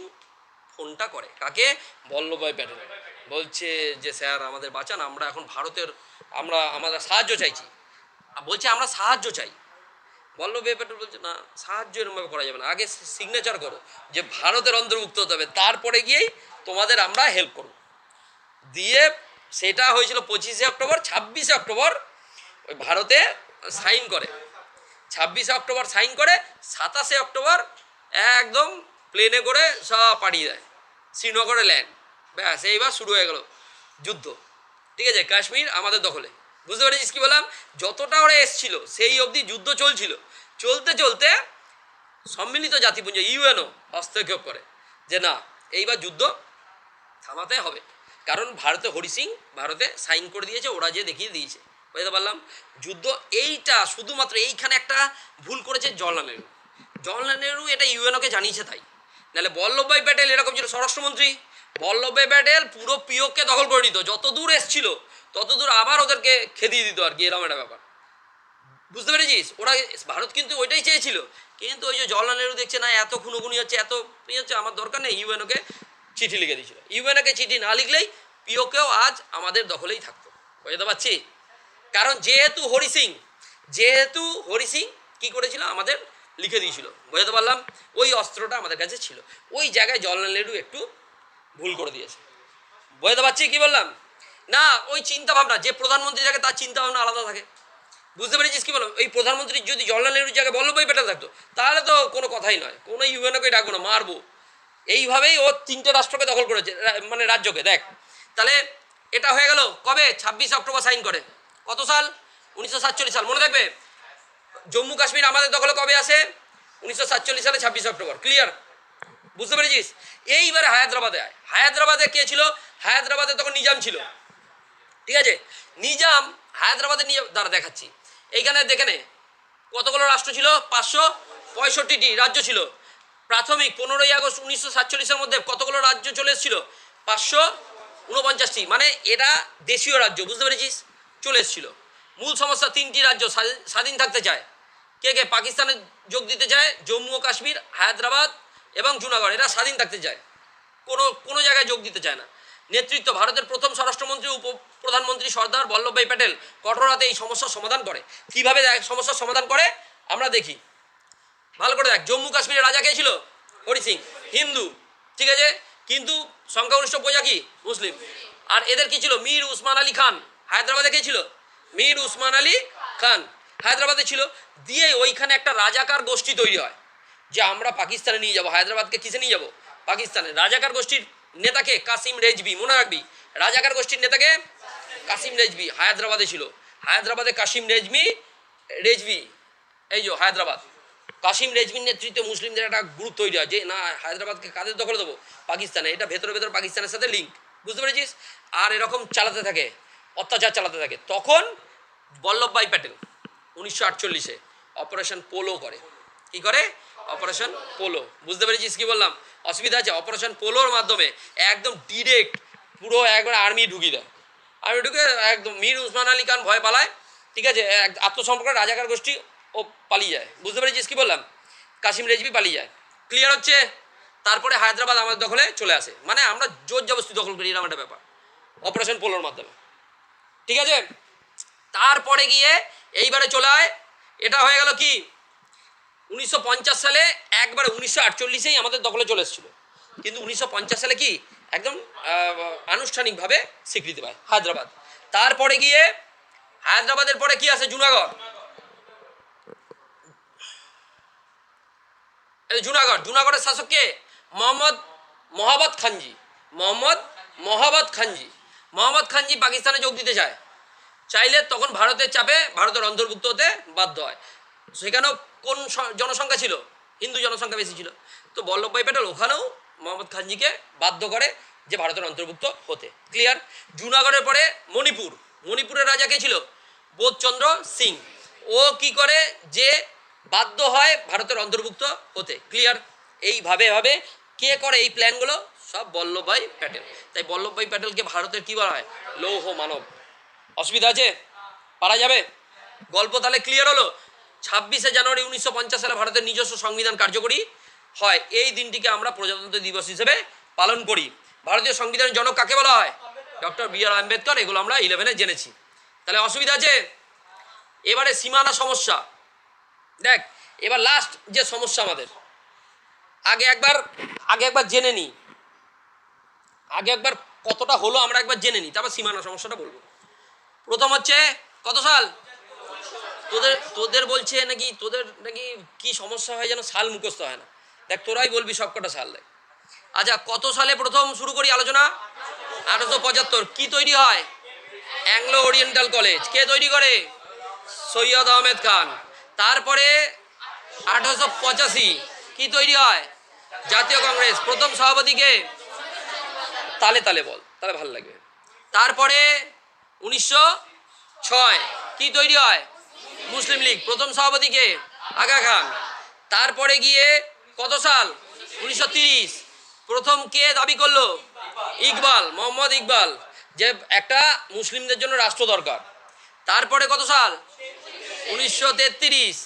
ফোনটা করে কাকে? বল্লভভাই প্যাটেল। বলছে যে স্যার আমাদের বাঁচান, আমরা এখন আমরা সাহায্য চাইছি। বলছে আমরা সাহায্য চাই। বল্লভভাই প্যাটেল বলছে না, সাহায্য এরকমভাবে করা যাবে না, আগে সিগনেচার করো যে ভারতের অন্তর্ভুক্ত হতে হবে, তারপরে গিয়েই তোমাদের আমরা হেল্প করব। দিয়ে সেটা হয়েছিল 25শে অক্টোবর। 26শে অক্টোবর ওই ভারতে সাইন করে, 26শে অক্টোবর সাইন করে, 27শে অক্টোবর একদম প্লেনে করে সব পাঠিয়ে দেয় শ্রীনগরে ল্যান্ড। ব্যাস, এইবার শুরু হয়ে গেল যুদ্ধ। ঠিক আছে, কাশ্মীর আমাদের দখলে। বুঝতে পেরেছিস কি বললাম? যতটা ওরা এসছিল সেই অবধি যুদ্ধ চলছিল। চলতে চলতে সম্মিলিত জাতিপুঞ্জ ইউএনও হস্তক্ষেপ করে যে না, এইবার যুদ্ধ থামাতে হবে, কারণ হরি সিং ভারতে সাইন করে দিয়েছে, ওরা যে দেখিয়ে দিয়েছে। বুঝতে পারলাম? যুদ্ধ এইটা শুধুমাত্র এইখানে একটা ভুল করেছে জওয়াহরলাল নেহরু এটা ইউএনওকে জানিয়েছে তাই। নাহলে বল্লভভাই প্যাটেল এরকম ছিল স্বরাষ্ট্রমন্ত্রী, বল্লভভাই প্যাটেল পুরো পিওকে দখল করে নিত, যত দূর এসছিল তত দূর আবার ওদেরকে খেদিয়ে দিত আর কি, এরকম একটা ব্যাপার। বুঝতে পেরেছিস? ভারত কিন্তু ওইটাই চেয়েছিল, কিন্তু ওই যে জওয়াহরলাল নেহরু দেখছে না এত খুনোখুনি হচ্ছে, এত হচ্ছে, আমার দরকার নেই, ইউএনওকে চিঠি লিখে দিয়েছিল। ইউএনওকে চিঠি না লিখলেই পিওকেও আজ আমাদের দখলেই থাকতো। বুঝতে পারছি? কারণ যেহেতু হরি সিং কী করেছিল? আমাদের লিখে দিয়েছিল। বুঝতে পারলাম? ওই অস্ত্রটা আমাদের কাছে ছিল। ওই জায়গায় জওয়াহরলাল নেহরু একটু ভুল করে দিয়েছে। বুঝতে পারছি কি বললাম? না, ওই চিন্তাভাবনা, যে প্রধানমন্ত্রী থাকে তার চিন্তাভাবনা আলাদা থাকে। বুঝতে পেরেছিস কি বললাম? এই প্রধানমন্ত্রী যদি জওয়াহরলাল নেহরুর জায়গায় বল্লভভাই প্যাটেল থাকতো তাহলে তো কোনো কথাই নয়, কোনো ইউএনওকে ডাকবো না, মারবো। এইভাবেই ও 3টে রাষ্ট্রকে দখল করেছে, মানে রাজ্যকে। দেখ তাহলে এটা হয়ে গেল কবে? 26 অক্টোবর সাইন করে। কত সাল? 1947 সাল। মনে থাকবে, জম্মু কাশ্মীর আমাদের দখলে কবে আসে? 1947 সালে 26 অক্টোবর। ক্লিয়ার? বুঝতে পেরেছিস? এইবারে হায়দ্রাবাদে আয়। হায়দ্রাবাদে কে ছিল? হায়দ্রাবাদে তখন নিজাম ছিল। ঠিক আছে, নিজাম হায়দ্রাবাদে নিয়ে দাঁড়া দেখাচ্ছি। এইখানে দেখে নে কতগুলো রাষ্ট্র ছিল? 565টি রাজ্য ছিল। প্রাথমিক 15ই আগস্ট 1947-এর মধ্যে কতগুলো রাজ্য চলে এসেছিল? 549টি। মানে এটা দেশীয় রাজ্য, বুঝতে পেরেছিস? চলে এসেছিল। মূল সমস্যা 3টি রাজ্য স্বাধীন থাকতে চায়। কে কে? পাকিস্তানে যোগ দিতে চায়, জম্মু ও কাশ্মীর, হায়দ্রাবাদ এবং জুনাগড়, এরা স্বাধীন থাকতে চায়, কোনো জায়গায় যোগ দিতে চায় না। নেতৃত্ব ভারতের প্রথম স্বরাষ্ট্রমন্ত্রী উপপ্রধানমন্ত্রী সর্দার বল্লভভাই প্যাটেল কঠোর হাতে এই সমস্যার সমাধান করে। কীভাবে সমস্যার সমাধান করে আমরা দেখি, ভালো করে দেখ। জম্মু কাশ্মীরের রাজা কে ছিল? হরি সিং, হিন্দু। ঠিক আছে, কিন্তু সংখ্যাগরিষ্ঠ প্রজা কি? মুসলিম। আর এদের কি ছিল? মীর উসমান আলী খান। হায়দ্রাবাদে কে ছিল? মীর উসমান আলী খান হায়দ্রাবাদে ছিল। দিয়ে ওইখানে একটা রাজাকার গোষ্ঠী তৈরি হয় যে আমরা পাকিস্তানে নিয়ে যাব, হায়দ্রাবাদকে কিসে নিয়ে যাব? পাকিস্তানে। রাজাকার গোষ্ঠীর নেতাকে? কাসিম রেজভি। মনে রাখবি, রাজাকার গোষ্ঠীর নেতাকে কাসিম রেজভি হায়দ্রাবাদে ছিল। হায়দ্রাবাদে কাসিম রেজভি, এই যে হায়দ্রাবাদ, কাসিম রেজভির নেতৃত্বে মুসলিমদের একটা গ্রুপ তৈরি হয় যে না, হায়দ্রাবাদকে কাদের দখলে দেবো? পাকিস্তানে। এটা ভেতরে পাকিস্তানের সাথে লিঙ্ক। বুঝতে পেরেছিস? আর এরকম চালাতে থাকে, অত্যাচার চালাতে থাকে। তখন বল্লভভাই প্যাটেল 1948-এ অপারেশন পোলো করে। কি করে? Operation polo. বুঝতে পেরেছিস কি বললাম? অসুবিধা আছে? অপারেশন পোলোর মাধ্যমে একদম ডিরেক্ট পুরো একবার আর্মি ঢুকিয়ে দেয়। আর্মি ঢুকে একদম মীর উসমান আলী খান ভয় পালায়। ঠিক আছে, আত্মসমর্পণ, রাজাকার গোষ্ঠী ও পালিয়ে যায়। বুঝতে পেরেছিস কি বললাম? কাসিম রেজভি পালিয়ে যায়। ক্লিয়ার হচ্ছে? তারপরে হায়দ্রাবাদ আমাদের দখলে চলে আসে, মানে আমরা জোর জবরদস্তি দখল করি, এরকম একটা ব্যাপার, অপারেশন পোলোর মাধ্যমে। ঠিক আছে। তারপরে গিয়ে এইবারে চলে আয়, এটা হয়ে গেল কি 1950 সালে একবারে 1948-এই আমাদের দখলে চলে এসেছিল, কিন্তু 1950 সালে কি একদম আনুষ্ঠানিকভাবে স্বীকৃতি পায় হায়দ্রাবাদ। তারপরে গিয়ে হায়দ্রাবাদের পরে কি আছে জুনাগড়, জুনাগড়ের শাসক কে মোহাম্মদ খানজি পাকিস্তানে যোগ দিতে চাইলে তখন ভারতের চাপে ভারতের অন্তর্ভুক্ত হতে বাধ্য হয়। সেখানেও কোন জনসংখ্যা ছিল, হিন্দু জনসংখ্যা বেশি ছিল, তো বল্লভভাই প্যাটেল ওখানেও মোহাম্মদ খানজিকে বাধ্য করে যে ভারতের অন্তর্ভুক্ত হতে। ক্লিয়ার। জুনাগড়ের পরে মণিপুরের রাজা কে ছিল, বোধচন্দ্র সিং। ও কি করে যে বাধ্য হয় ভারতের অন্তর্ভুক্ত হতে। ক্লিয়ার। এইভাবে কে করে এই প্ল্যানগুলো, সব বল্লভভাই প্যাটেল। তাই বল্লভভাই প্যাটেলকে ভারতের কী বলা হয়, লৌহ মানব। অসুবিধা আছে, পারা যাবে? গল্প তাহলে ক্লিয়ার হলো। 26শে জানুয়ারি 1950 সালে ভারতের নিজস্ব সংবিধান কার্যকরী হয়। এই দিনটিকে আমরা প্রজাতন্ত্র দিবস হিসেবে পালন করি। ভারতীয় সংবিধানের জনক কাকে বলা হয়, ডক্টর বি.আর. আম্বেদকর। এগুলো আমরা 11-এ জেনেছি। তাহলে অসুবিধা আছে? এবারে সীমানা সমস্যা দেখ। এবার লাস্ট যে সমস্যা আমাদের, আগে একবার জেনে নিই, কতটা হলো আমরা একবার জেনে নিই, তারপর সীমানা সমস্যাটা বলবো। প্রথম হচ্ছে কত সাল, তোদের বলছে তোদের নাকি কি সমস্যা হয় যেন সাল মুখস্থ হয় না। দেখ তোরাই বলবি সব কটা সাল। দেখ আচ্ছা, কত সালে প্রথম শুরু করি আলোচনা, 1875। কি তৈরি হয়, অ্যাংলো ওরিয়েন্টাল কলেজ। কে তৈরি করে, সৈয়দ আহমেদ খান। তারপরে 1885 কি তৈরি হয়, জাতীয় কংগ্রেস। প্রথম সভাপতিকে তালে বল, তাহলে ভালো লাগবে। তারপরে 1906 কি তৈরি হয়, মুসলিম লীগ। প্রথম সভাপতিকে আগা খান। তারপরে গিয়ে কত সাল, 1930 প্রথম কে দাবি করলো, মোহাম্মদ ইকবাল, যে একটা মুসলিমদের জন্য রাষ্ট্র দরকার। তারপরে কত সাল, 1933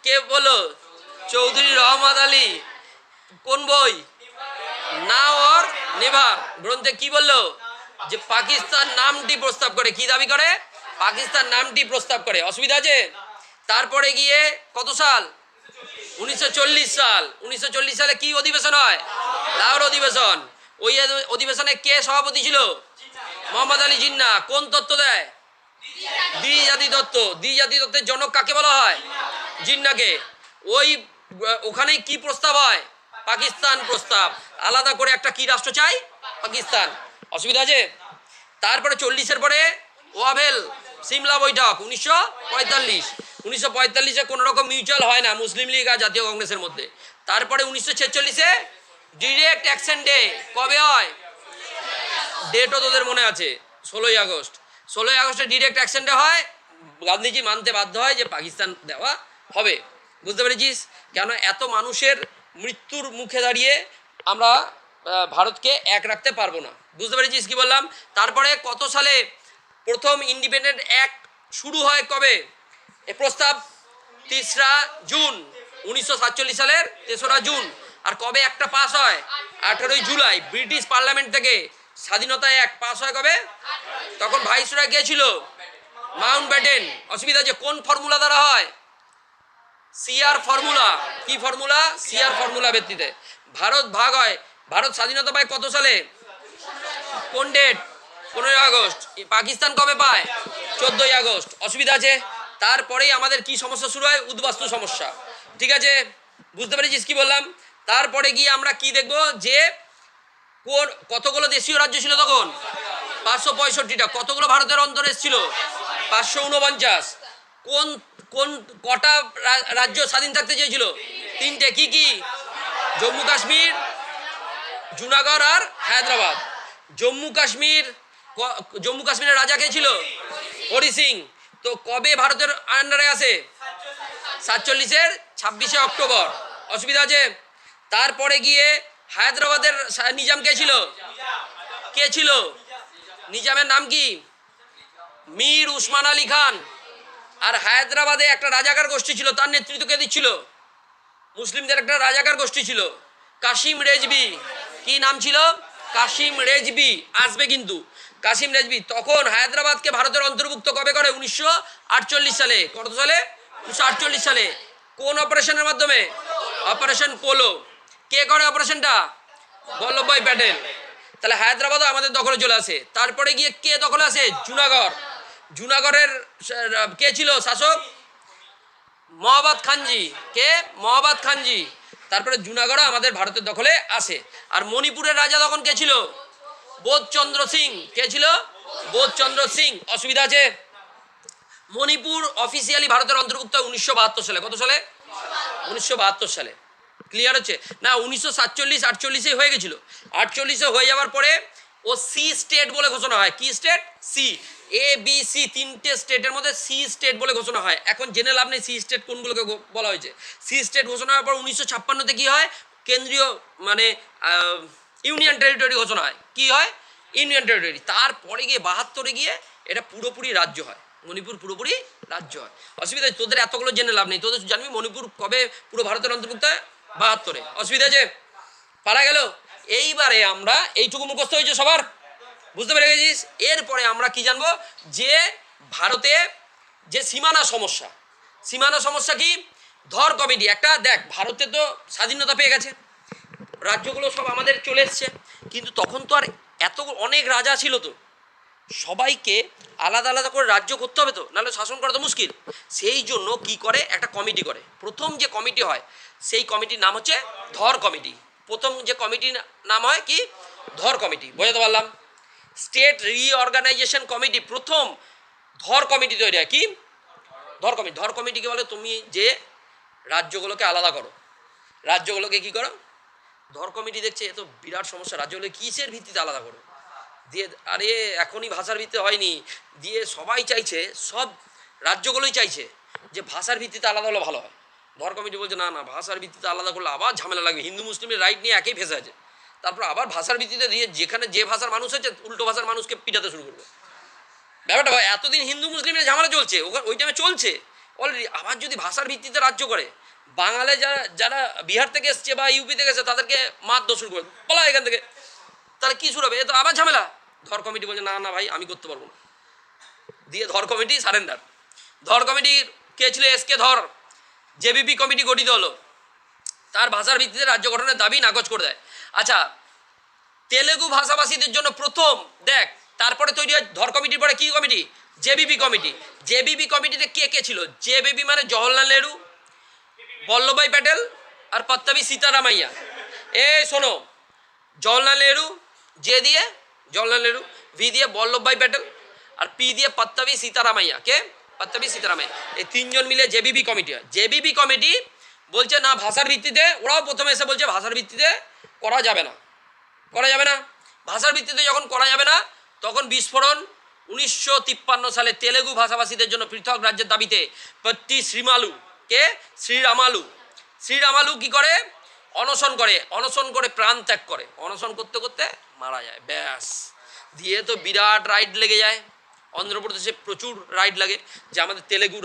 কে বললো, চৌধুরী রহমত আলী। কোন বই, নাও অর নেভার গ্রন্থে কি বললো, যে পাকিস্তান নামটি প্রস্তাব করে। কি দাবি করে, পাকিস্তান নামটি প্রস্তাব করে। অসুবিধা আছে? তারপরে গিয়ে কত সাল, 1940 সাল। 1940 সালে কি অধিবেশন হয়, লাহোর অধিবেশন। ওই অধিবেশনে কে সভাপতি ছিল, মোহাম্মদ আলী জিন্নাহ। কোন তত্ত্ব দেয়, দ্বিজাতি তত্ত্ব। দ্বিজাতি তত্ত্বের জনক কাকে বলা হয়, জিন্নাহকে। ওখানেই কি প্রস্তাব হয়, পাকিস্তান প্রস্তাব। আলাদা করে একটা কি রাষ্ট্র চাই, পাকিস্তান। অসুবিধা আছে? তারপরে 40-এর পরে ওয়াভেল সিমলা বৈঠক 1945। 1945-এ কোনো রকম মিউচুয়াল হয় না মুসলিম লীগ আর জাতীয় কংগ্রেসের মধ্যে। তারপরে 1946-এ ডিরেক্ট অ্যাকশন ডে। কবে হয়, ডেটও তোদের মনে আছে, 16ই আগস্ট। 16ই আগস্টে ডিরেক্ট অ্যাকশন ডে হয়। গান্ধীজি মানতে বাধ্য হয় যে পাকিস্তান দেওয়া হবে। বুঝতে পেরেছিস? কেন এত মানুষের মৃত্যুর মুখে দাঁড়িয়ে আমরা ভারতকে এক রাখতে পারবো না। বুঝতে পেরেছিস কি বললাম? তারপরে কত সালে প্রথম ইন্ডিপেন্ডেন্ট অ্যাক্ট শুরু হয়, কবে এ প্রস্তাব, 3রা জুন 1947 সালের 3রা জুন। আর কবে একটা পাস হয়, 18ই জুলাই। ব্রিটিশ পার্লামেন্ট থেকে স্বাধীনতা অ্যাক্ট পাস হয় কবে, তখন ভাইসরয় কে ছিল, মাউন্ট ব্যাটেন। অসুবিধা আছে? কোন ফর্মুলা দ্বারা হয়, সিআর ফর্মুলা। কি ফর্মুলা, সিআর ফর্মুলা ভিত্তিতে ভারত ভাগ হয়। ভারত স্বাধীনতা পায় কত সালে, কোন ডেট, 15ই আগস্ট। পাকিস্তান কবে পায়, 14ই আগস্ট। অসুবিধা আছে? তারপরেই আমাদের কি সমস্যা শুরু হয়, উদ্বাস্তু সমস্যা। ঠিক আছে, বুঝতে পেরেছিস কি বললাম? তারপরে গিয়ে আমরা কি দেখব, যে কতগুলো দেশীয় রাজ্য ছিল তখন, 565টা। কতগুলো ভারতের অন্তরে ছিল, 549। কটা রাজ্য স্বাধীন থাকতে চেয়েছিল, 3টে। কি, জম্মু কাশ্মীর, জুনাগড় আর হায়দ্রাবাদ। জম্মু কাশ্মীরের রাজা কে ছিল, হরি সিং। তো কবে ভারতের আন্ডারে আসে, 47-এর 26শে অক্টোবর। অসুবিধা আছে? তারপরে গিয়ে হায়দ্রাবাদের নিজাম কে ছিল, নিজামের নাম কি, মীর উসমান আলী খান। আর হায়দ্রাবাদে একটা রাজাকার গোষ্ঠী ছিল, তার নেতৃত্ব কে দিচ্ছিল, মুসলিমদের একটা রাজাকার গোষ্ঠী ছিল, কাশিম রেজভি। কি নাম ছিল, কাশিম রেজভি। আসবে কিন্তু। কাসিম রেজভি। তখন হায়দ্রাবাদকে ভারতের অন্তর্ভুক্ত কবে করে? 1948 সালে। কত সালে? 1948 সালে। কোন অপারেশনের মাধ্যমে? Operation polo. কে করে অপারেশনটা? বল্লভভাই প্যাটেল। তাহলে হায়দ্রাবাদও আমাদের দখলে চলে আসে। তারপরে গিয়ে কে দখলে আসে? জুনাগড়। জুনাগড়ের কে ছিল শাসক? মহাবাদ খানজি। কে? মহাবাদ খানজি। তারপরে জুনাগড় আমাদের ভারতের দখলে আসে। আর মণিপুরের রাজা তখন কে ছিল? বোধচন্দ্র সিং। কে ছিল? বোধচন্দ্র সিং। অসুবিধা আছে? মণিপুর অফিসিয়ালি ভারতের অন্তর্ভুক্ত 1972 সালে। কত সালে? 1972 সালে। ক্লিয়ার হচ্ছে না? 1947-48 হয়ে গেছিল। 48 হয়ে যাওয়ার পরে ও সি স্টেট বলে ঘোষণা হয়। কি স্টেট? সি। ABC তিনটে স্টেটের মধ্যে সি স্টেট বলে ঘোষণা হয়। এখন জেনে লাভ নেই সি স্টেট কোনগুলোকে বলা হয়েছে। সি স্টেট ঘোষণা হওয়ার পর 1956-তে কী হয়? কেন্দ্রীয় মানে ইউনিয়ন টেরিটরি ঘোষণা হয়। কি হয়? Union territory. তারপরে গিয়ে 72-এ গিয়ে এটা পুরোপুরি রাজ্য হয়। মণিপুর পুরোপুরি রাজ্য হয়। অসুবিধা? তোদের এতগুলো জেনে লাভ নেই। তোদের জানবি মণিপুর কবে পুরো ভারতের অন্তর্ভুক্ত হয়? 72-এ। অসুবিধা আছে? পারা গেল? এইবারে আমরা এইটুকু মুখস্থ হয়েছে সবার? বুঝতে পেরে গেছিস? এরপরে আমরা কি জানবো? যে ভারতে যে সীমানা সমস্যা। সীমানা সমস্যা কি? ধর কমিটি একটা। দেখ, ভারতে তো স্বাধীনতা পেয়ে গেছে, রাজ্যগুলো সব আমাদের চলে এসছে, কিন্তু তখন তো আর এত অনেক রাজা ছিল, তো সবাইকে আলাদা আলাদা করে রাজ্য করতে হবে, তো নাহলে শাসন করা তো মুশকিল। সেই জন্য কি করে? একটা কমিটি করে। প্রথম যে কমিটি হয় সেই কমিটির নাম হচ্ছে ধর কমিটি। প্রথম যে কমিটির নাম হয় কি? ধর কমিটি। বোঝাতে পারলাম? স্টেট রিঅর্গানাইজেশন কমিটি প্রথম ধর কমিটি তৈরি হয়। কি? ধর কমিটি। ধর কমিটিকে বলে তুমি যে রাজ্যগুলোকে আলাদা করো, রাজ্যগুলোকে কি করো? ধর কমিটি দেখছে এ তো বিরাট সমস্যা, রাজ্যগুলো কিসের ভিত্তিতে আলাদা করো? দিয়ে আরে এখনই ভাষার ভিত্তিতে হয়নি, দিয়ে সবাই চাইছে, সব রাজ্যগুলোই চাইছে যে ভাষার ভিত্তিতে আলাদা হলে ভালো হয়। ধর কমিটি বলছে না না, ভাষার ভিত্তিতে আলাদা করলে আবার ঝামেলা লাগবে, হিন্দু মুসলিমের রাইট নিয়ে একই ফেসে আছে। তারপর আবার ভাষার ভিত্তিতে দিয়ে যেখানে যে ভাষার মানুষ আছে উল্টো ভাষার মানুষকে পিটাতে শুরু করবে। ব্যাপারটা ভাই, এতদিন হিন্দু মুসলিমের ঝামেলা চলছে, ওই টাইমে চলছে অলরেডি। আবার যদি ভাষার ভিত্তিতে রাজ্য করে, বাঙালি যারা যারা বিহার থেকে এসছে বা ইউপি থেকে এসছে তাদেরকে মারধর শুরু করবে, বলা এখান থেকে, তাহলে কী শুরু হবে? এ তো আবার ঝামেলা। ধর কমিটি বলছে না না ভাই, আমি করতে পারবো না, দিয়ে ধর কমিটি সারেন্ডার। ধর কমিটির কে ছিল? এসকে ধর। জেবিপি কমিটি গঠিত হলো, তার ভাষার ভিত্তিতে রাজ্য গঠনের দাবি নাকচ করে দেয়। আচ্ছা, তেলেগু ভাষাভাষীদের জন্য প্রথম দেখ, তারপরে তৈরি হয় ধর কমিটির পরে কি কমিটি? JBP committee. জেবিপি কমিটিতে কে কে ছিল? জেবিপি মানে জওহরলাল নেহরু, বল্লভভাই প্যাটেল আর পত্তাবি সীতারামাইয়া। শোনো, জওহরলাল নেহরু, জে দিয়ে জওহরলাল নেহরু, ভি দিয়ে বল্লভভাই প্যাটেল, আর পি দিয়ে পত্তাবি সীতারামাইয়া। কে? পত্তাবি সীতারামাইয়া। এই তিনজন মিলে জেবিপি কমিটি হয়। জেবিপি কমিটি বলছে না ভাষার ভিত্তিতে, ওরাও প্রথমে এসে বলছে ভাষার ভিত্তিতে করা যাবে না, করা যাবে না। ভাষার ভিত্তিতে যখন করা যাবে না, তখন বিস্ফোরণ। 1953 সালে তেলেগু ভাষাভাষীদের জন্য পৃথক রাজ্যের দাবিতে পত্তি শ্রীমালু, কে? শ্রীরামালু। শ্রীরামালু কি করে? অনশন করে। অনশন করে প্রাণ ত্যাগ করে। অনশন করতে করতে মারা যায়। ব্যাস, দিয়ে তো বিরাট রাইড লেগে যায়। অন্ধ্রপ্রদেশে প্রচুর রাইড লাগে যে আমাদের তেলেগু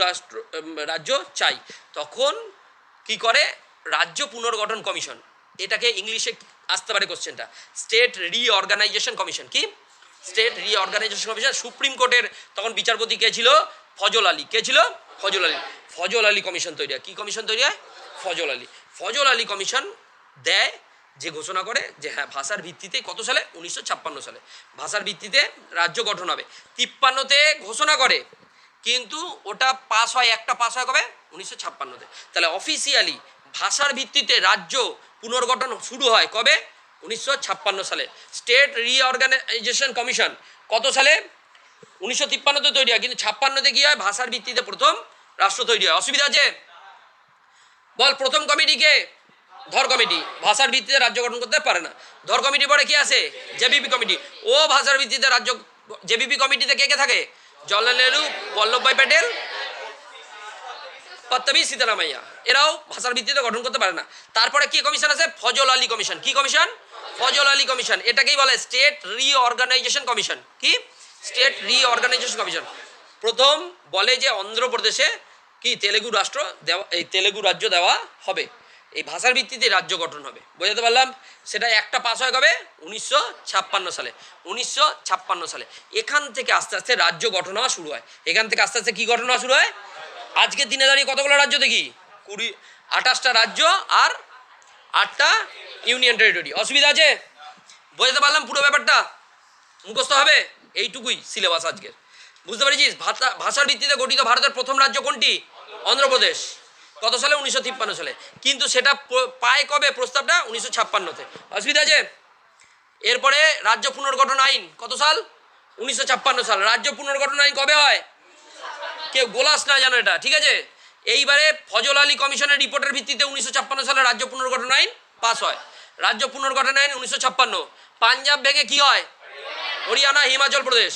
রাজ্য চাই। তখন কি করে? রাজ্য পুনর্গঠন কমিশন, এটাকে ইংলিশে আসতে পারে কোশ্চেনটা, স্টেট রিঅর্গানাইজেশন কমিশন। কি? State reorganisation commission. সুপ্রিম কোর্টের তখন বিচারপতি কে ছিল? ফজল আলী। কে ছিল? ফজল আলী। ফজল আলী কমিশন তৈরি হয়। কী কমিশন তৈরি হয়? ফজল আলী। ফজল আলী কমিশন দেয়, যে ঘোষণা করে যে হ্যাঁ ভাষার ভিত্তিতে, কত সালে? 1956 সালে ভাষার ভিত্তিতে রাজ্য গঠন হবে। 53-তে ঘোষণা করে, কিন্তু ওটা পাস হয়, একটা পাস হয় কবে? 1956-তে। তাহলে অফিসিয়ালি ভাষার ভিত্তিতে রাজ্য পুনর্গঠন শুরু হয় কবে? 1956 সালে। স্টেট রিঅর্গানাইজেশন কমিশন কত সালে? 1953-তে তৈরি হয়, কিন্তু 56-তে কী হয়? ভাষার ভিত্তিতে প্রথম রাষ্ট্র তৈরি হয়। অসুবিধা আছে? বল, প্রথম কমিটিকে ধর কমিটি। ভাষার ভিত্তিতে রাজ্য গঠন করতে পারে না। ধর কমিটি পরে কি আসে? JBP committee. ও ভাষার ভিত্তিতে রাজ্য। জেবিপি কমিটিতে কে কে থাকে? জওহরলাল নেহরু, বল্লভভাই প্যাটেল, পত্তাবি সীতারামাইয়া। এরাও ভাষার ভিত্তিতে গঠন করতে পারে না। তারপরে কি কমিশন আছে? ফজল আলী কমিশন। কি কমিশন? ফজল আলী কমিশন। এটাকেই বলে স্টেট রিঅর্গানাইজেশন কমিশন। কি? State reorganisation commission. প্রথম বলে যে অন্ধ্রপ্রদেশে কি তেলেগু রাষ্ট্র দেওয়া, এই তেলেগু রাজ্য দেওয়া হবে। এই ভাষার ভিত্তিতে রাজ্য গঠন হবে। বোঝাতে পারলাম? সেটা একটা পাস হয় কবে? 1956 সালে। 1956 সালে এখান থেকে আস্তে আস্তে রাজ্য গঠন হওয়া শুরু হয়। এখান থেকে আস্তে আস্তে কী গঠন হওয়া শুরু হয়? আজকের দিনে দাঁড়িয়ে কতগুলো রাজ্য দেখি? 28টা রাজ্য আর 8টা ইউনিয়ন টেরিটরি। অসুবিধা আছে? বোঝাতে পারলাম পুরো ব্যাপারটা? মুখস্থ হবে? এইটুকুই সিলেবাস আজকের। বুঝতে পেরেছিস? ভাষার ভিত্তিতে গঠিত ভারতের প্রথম রাজ্য কোনটি? অন্ধ্রপ্রদেশ। কত সালে? 1953 সালে। কিন্তু সেটা পায় কবে প্রস্তাবটা? 1956-তে। অসুবিধা আছে? এরপরে রাজ্য পুনর্গঠন আইন কত সাল? 1956 সাল। রাজ্য পুনর্গঠন আইন কবে হয়? কেউ গোলাস না জানো এটা, ঠিক আছে? এইবারে ফজল আলী কমিশনের রিপোর্টের ভিত্তিতে 1956 সালে রাজ্য পুনর্গঠন আইন পাস হয়। রাজ্য পুনর্গঠন আইন 1956। পাঞ্জাব ভেঙে কি হয়? হরিয়ানা, হিমাচল প্রদেশ।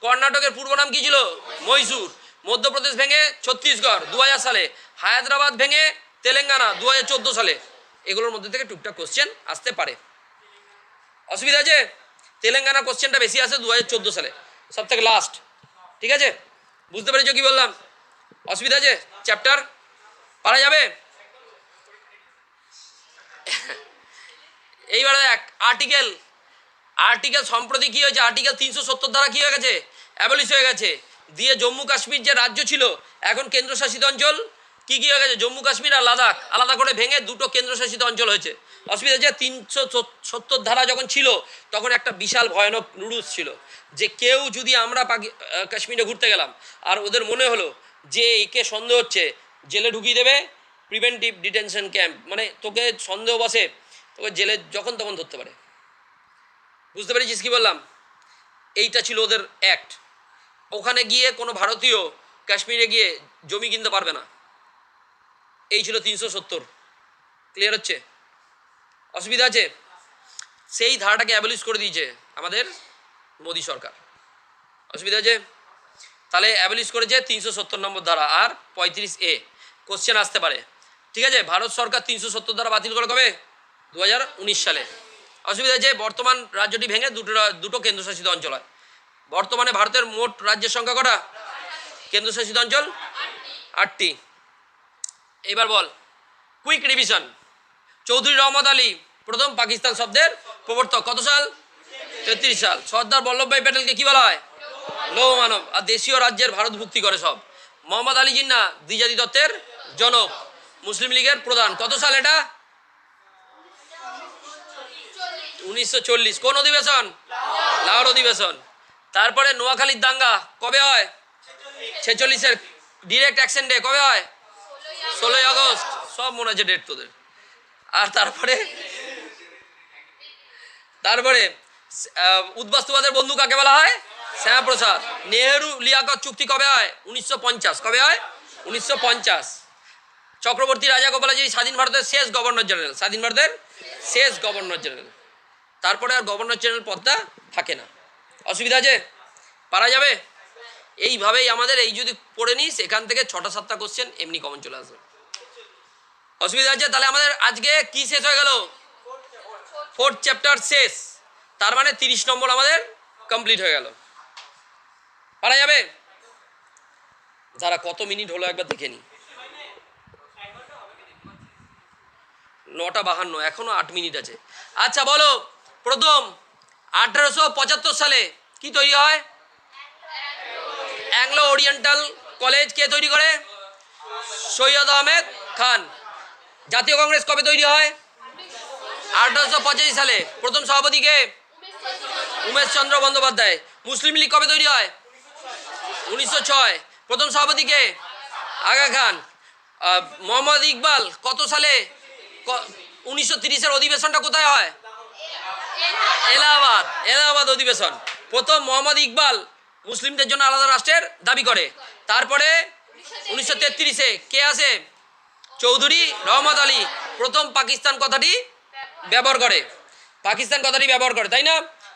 কর্ণাটকের পূর্ব নাম কি ছিল? মহীশূর। মধ্যপ্রদেশ ভেঙে ছত্তিশগড় 2000 সালে। হায়দ্রাবাদ ভেঙে তেলেঙ্গানা 2014 সালে। এগুলোর মধ্যে থেকে টুকটাক কোশ্চেন আসতে পারে। অসুবিধা আছে? তেলেঙ্গানা কোশ্চেনটা বেশি আসে 2014 সালে, সব থেকে লাস্ট। ঠিক আছে? বুঝতে পেরেছো কি বললাম? অসুবিধা আছে? চ্যাপ্টার পারা যাবে? এইবারে দেখ আর্টিকেল সম্প্রতি কী হয়েছে? আর্টিকেল 370 দ্বারা কী হয়ে গেছে? অ্যাবলিশ হয়ে গেছে। দিয়ে জম্মু কাশ্মীর যে রাজ্য ছিল এখন কেন্দ্রশাসিত অঞ্চল কী কী হয়ে গেছে? জম্মু কাশ্মীর আর লাদাখ আলাদা করে ভেঙে দুটো কেন্দ্রশাসিত অঞ্চল হয়েছে। অসুবিধা যে 370 ধারা যখন ছিল তখন একটা বিশাল ভয়ানক রুলস ছিল যে কেউ যদি আমরা কাশ্মীরে ঘুরতে গেলাম আর ওদের মনে হলো যে একে সন্দেহ হচ্ছে, জেলে ঢুকিয়ে দেবে। প্রিভেন্টিভ ডিটেনশন ক্যাম্প, মানে তোকে সন্দেহ বসে তোকে জেলে যখন তখন ধরতে পারে। বুঝতে পেরেছিস কি বললাম? এইটা ছিল ওদের অ্যাক্ট। ওখানে গিয়ে কোনো ভারতীয় কাশ্মীরে গিয়ে জমি কিনতে পারবে না। এই ছিল 370। ক্লিয়ার হচ্ছে? অসুবিধা আছে? সেই ধারাটাকে অ্যাবলিশ করে দিয়েছে আমাদের মোদী সরকার। অসুবিধা আছে? তাহলে অ্যাবলিশ করেছে 370 নম্বর ধারা আর 35A। কোশ্চেন আসতে পারে। ঠিক আছে? ভারত সরকার 370 ধারা বাতিল করে কবে? 2019 সালে। অসুবিধা আছে? বর্তমান রাজ্যটি ভেঙে দুটো কেন্দ্রশাসিত অঞ্চল হয়। বর্তমানে ভারতের মোট রাজ্যের সংখ্যা কটা? কেন্দ্রশাসিত অঞ্চল 8টি। এবার বল, কুইক রিভিশন। চৌধুরী রহমত আলী প্রথম পাকিস্তান শব্দের প্রবর্তক। কত সাল? 33 সাল। সর্দার বল্লভভাই প্যাটেলকে কি বলা হয়? লৌহ মানব। আর দেশীয় রাজ্যের ভারত ভুক্তি করে সব। মোহাম্মদ আলী জিন্নাহ দ্বিজাতি তত্ত্বের জনক, মুসলিম লীগের প্রধান। কত সাল এটা? 1940। কোন অধিবেশন? লাহোর অধিবেশন। তারপরে নোয়াখালীর দাঙ্গা কবে হয়? 46-এর। ডিরেক্ট অ্যাকশন ডে কবে হয়? 16 আগস্ট। সব মনে আছে ডেট তোদের। আর তারপরে উদ্বাস্তুবাদের বন্ধু কাকে বলা হয়? শ্যামাপ্রসাদ। নেহেরু লিয়াকত চুক্তি কবে হয়? 1950। কবে হয়? 1950। চক্রবর্তী রাজাগোপালাচারী স্বাধীন ভারতের শেষ গভর্নর জেনারেল। স্বাধীন ভারতের শেষ গভর্নর জেনারেল। তারপরে আর গভর্নর জেনারেল পদটা থাকে না। অসুবিধা আছে? পারা যাবে? এইভাবেই আমাদের এই যদি পড়ে নিস এখান থেকে 6টা-7টা কোশ্চেন এমনি কমন চলে আসবে। অসুবিধা আছে? তাহলে আমাদের আজকে কি শেষ হয়ে গেল? 4th চ্যাপ্টার শেষ। তার মানে 30 নম্বর আমাদের কমপ্লিট হয়ে গেল। পারা যাবে? যারা কত মিনিট হলো একবার দেখে নি। 9:52, এখনো 8 মিনিট আছে। আচ্ছা বলো, প্রথম 1875 সালে কি তৈরি হয়? অ্যাংলো ওরিয়েন্টাল কলেজ কে তৈরি করে? সৈয়দ আহমেদ খান। জাতীয় কংগ্রেস কবে তৈরি হয়? 1885 সালে। প্রথম সভাপতি কে? উমেশ চন্দ্র বন্দ্যোপাধ্যায়। মুসলিম লীগ কবে তৈরি হয়? 1906। প্রথম সভাপতি কে? আগা খান। মোহাম্মদ ইকবাল কত সালে? 1930-এর অধিবেশনটা কোথায় হয়? এলাহাবাদ অধিবেশন। প্রথম মোহাম্মদ ইকবাল মুসলিমদের জন্য আলাদা রাষ্ট্রের দাবি করে। তারপরে 1933-এ কে আসে? চৌধুরী রহমত আলী প্রথম পাকিস্তান কথাটি ব্যবহার করে। তাই না?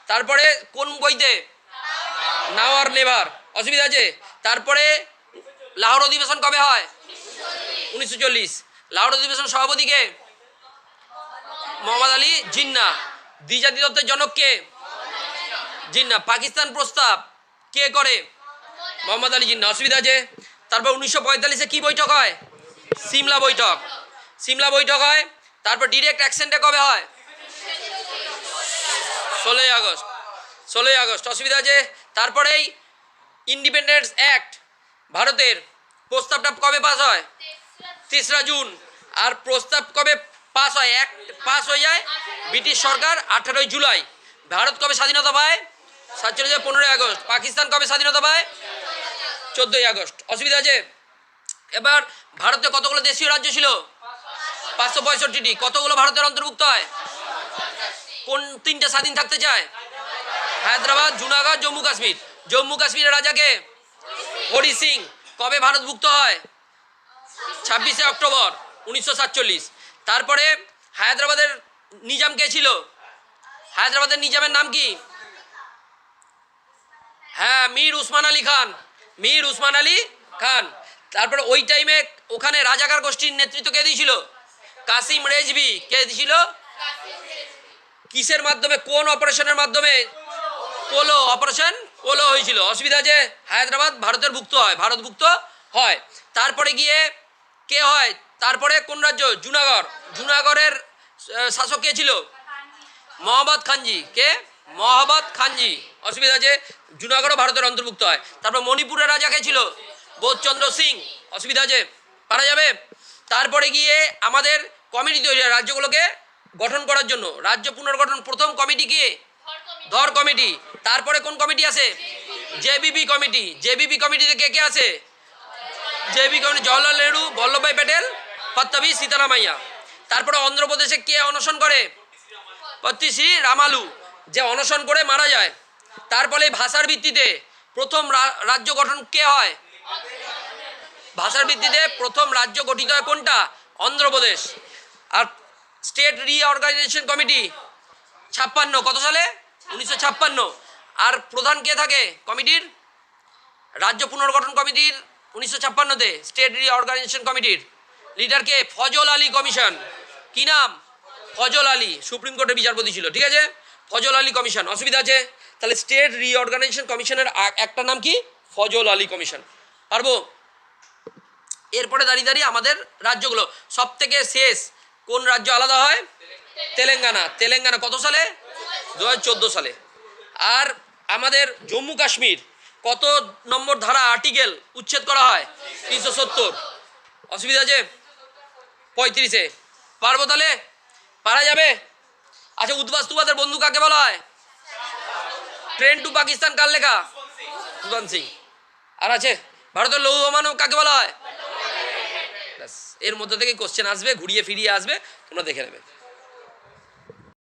তারপরে কোন বইতে? নাওয়ার নেভার। অসুবিধা আছে? তারপরে লাহোর অধিবেশন কবে হয়? 1940। লাহোর অধিবেশন সভাপতি কে? মোহাম্মদ আলী জিন্নাহ। দ্বিজাতি তত্ত্বের জনক কে? জিন্নাহ। পাকিস্তান প্রস্তাব কে করে? মোহাম্মদ আলী জিন্নাহ। অসুবিধা আছে? তারপর 1945-এ কি বৈঠক হয়? সিমলা বৈঠক। সিমলা বৈঠক হয়। তারপর ডিরেক্ট অ্যাকশনটা কবে হয়? 16ই আগস্ট। 16ই আগস্ট, অসুবিধা আছে? তারপরেই ইন্ডিপেন্ডেন্স অ্যাক্ট ভারতের প্রস্তাবটা কবে পাস হয়? 3রা জুন। আর প্রস্তাব কবে পাস হয়? অ্যাক্ট পাস হয়ে যায় ব্রিটিশ সরকার 18ই জুলাই। ভারত কবে স্বাধীনতা পায়? 47, 15ই আগস্ট। পাকিস্তান কবে স্বাধীনতা পায়? 14ই আগস্ট। অসুবিধা আছে? এবার ভারতে কতগুলো দেশীয় রাজ্য ছিল? 565টি। কতগুলো ভারতের অন্তর্ভুক্ত হয়? কোন 3টে স্বাধীন থাকতে চায়? হায়দ্রাবাদ, জুনাগড়, জম্মু কাশ্মীর। জম্মু কাশ্মীরের রাজাকে? হরি সিং। কবে ভারতভুক্ত হয়? 26শে অক্টোবর 1947। তারপরে হায়দ্রাবাদের নিজাম কে ছিল? হায়দ্রাবাদের নিজামের নাম কি? হ্যাঁ, মীর উসমান আলী খান। মীর উসমান আলী খান। তারপরে ওই টাইমে ওখানে রাজাকার গোষ্ঠীর নেতৃত্ব কে দিয়েছিল? কাসিম রেজভি। কে দিয়েছিল? কিসের মাধ্যমে, কোন অপারেশনের মাধ্যমে? পোলো অপারেশন, পোলো হয়েছিল। অসুবিধা আছে? হায়দ্রাবাদ ভারতের ভুক্ত হয়, ভারতভুক্ত হয়। তারপরে গিয়ে কে হয়? তারপরে কোন রাজ্য? জুনাগড়। জুনাগড়ের শাসক কে ছিল? মহাবত খানজি। কে? মহাবত খানজি। অসুবিধা আছে? জুনাগড়ও ভারতের অন্তর্ভুক্ত হয়। তারপর মণিপুরের রাজা কে ছিল? বোধচন্দ্র সিং। অসুবিধা আছে? পারা যাবে? তারপরে গিয়ে আমাদের কমিটি তৈরি হয় রাজ্যগুলোকে গঠন করার জন্য। রাজ্য পুনর্গঠন প্রথম কমিটি কে? ধর কমিটি। তারপরে কোন কমিটি আছে? JVP committee. জেবিবি কমিটিতে কে কে আছে? JVP committee Jawaharlal Nehru, Vallabhbhai Patel, Pattabhi Sitaramayya. তারপরে অন্ধ্রপ্রদেশে কে অনশন করে? পত্রিশ্রী রামালু, যে অনশন করে মারা যায়। তারপরে ভাষার ভিত্তিতে প্রথম রাজ্য গঠন কে হয়? ভাষার ভিত্তিতে প্রথম রাজ্য গঠিত হয় কোনটা? অন্ধ্রপ্রদেশ। আর স্টেট রিঅর্গানাইজেশন কমিটি 56। কত সালে? 1956। আর প্রধান কে থাকে কমিটির? রাজ্য পুনর্গঠন কমিটির 1956-তে স্টেট রিঅর্গানাইজেশন কমিটির লিডার কে? ফজল আলী কমিশন। কি নাম? ফজল আলী। সুপ্রিম কোর্টের বিচারপতি ছিল, ঠিক আছে? ফজল আলী কমিশন। অসুবিধা আছে? তাহলে স্টেট রিঅর্গানাইজেশন কমিশনের একটা নাম কি? ফজল আলী কমিশন। পারবো? এরপরে দাঁড়িয়ে দাঁড়িয়ে আমাদের রাজ্যগুলো, সব থেকে শেষ কোন রাজ্য আলাদা হয়? তেলেঙ্গানা। তেলেঙ্গানা কত সালে? 2014 সালে। আর আমাদের জম্মু কাশ্মীর কত নম্বর ধারা, আর্টিকেল উচ্ছেদ করা হয়? 370। অসুবিধা আছে? 35-এ। পারবো তাহলে? পারা যাবে? আচ্ছা, উদ্বাস্তুবাদের বন্ধু কাকে বলা হয়? ট্রেন টু পাকিস্তান কার লেখা? উসমান সিং। আর আছে ভারতের লৌহ মানব কাকে বলা হয়? এর মধ্যে থেকে কোশ্চেন আসবে, ঘুরিয়ে ফিরিয়ে আসবে, তোমরা দেখে নেবে।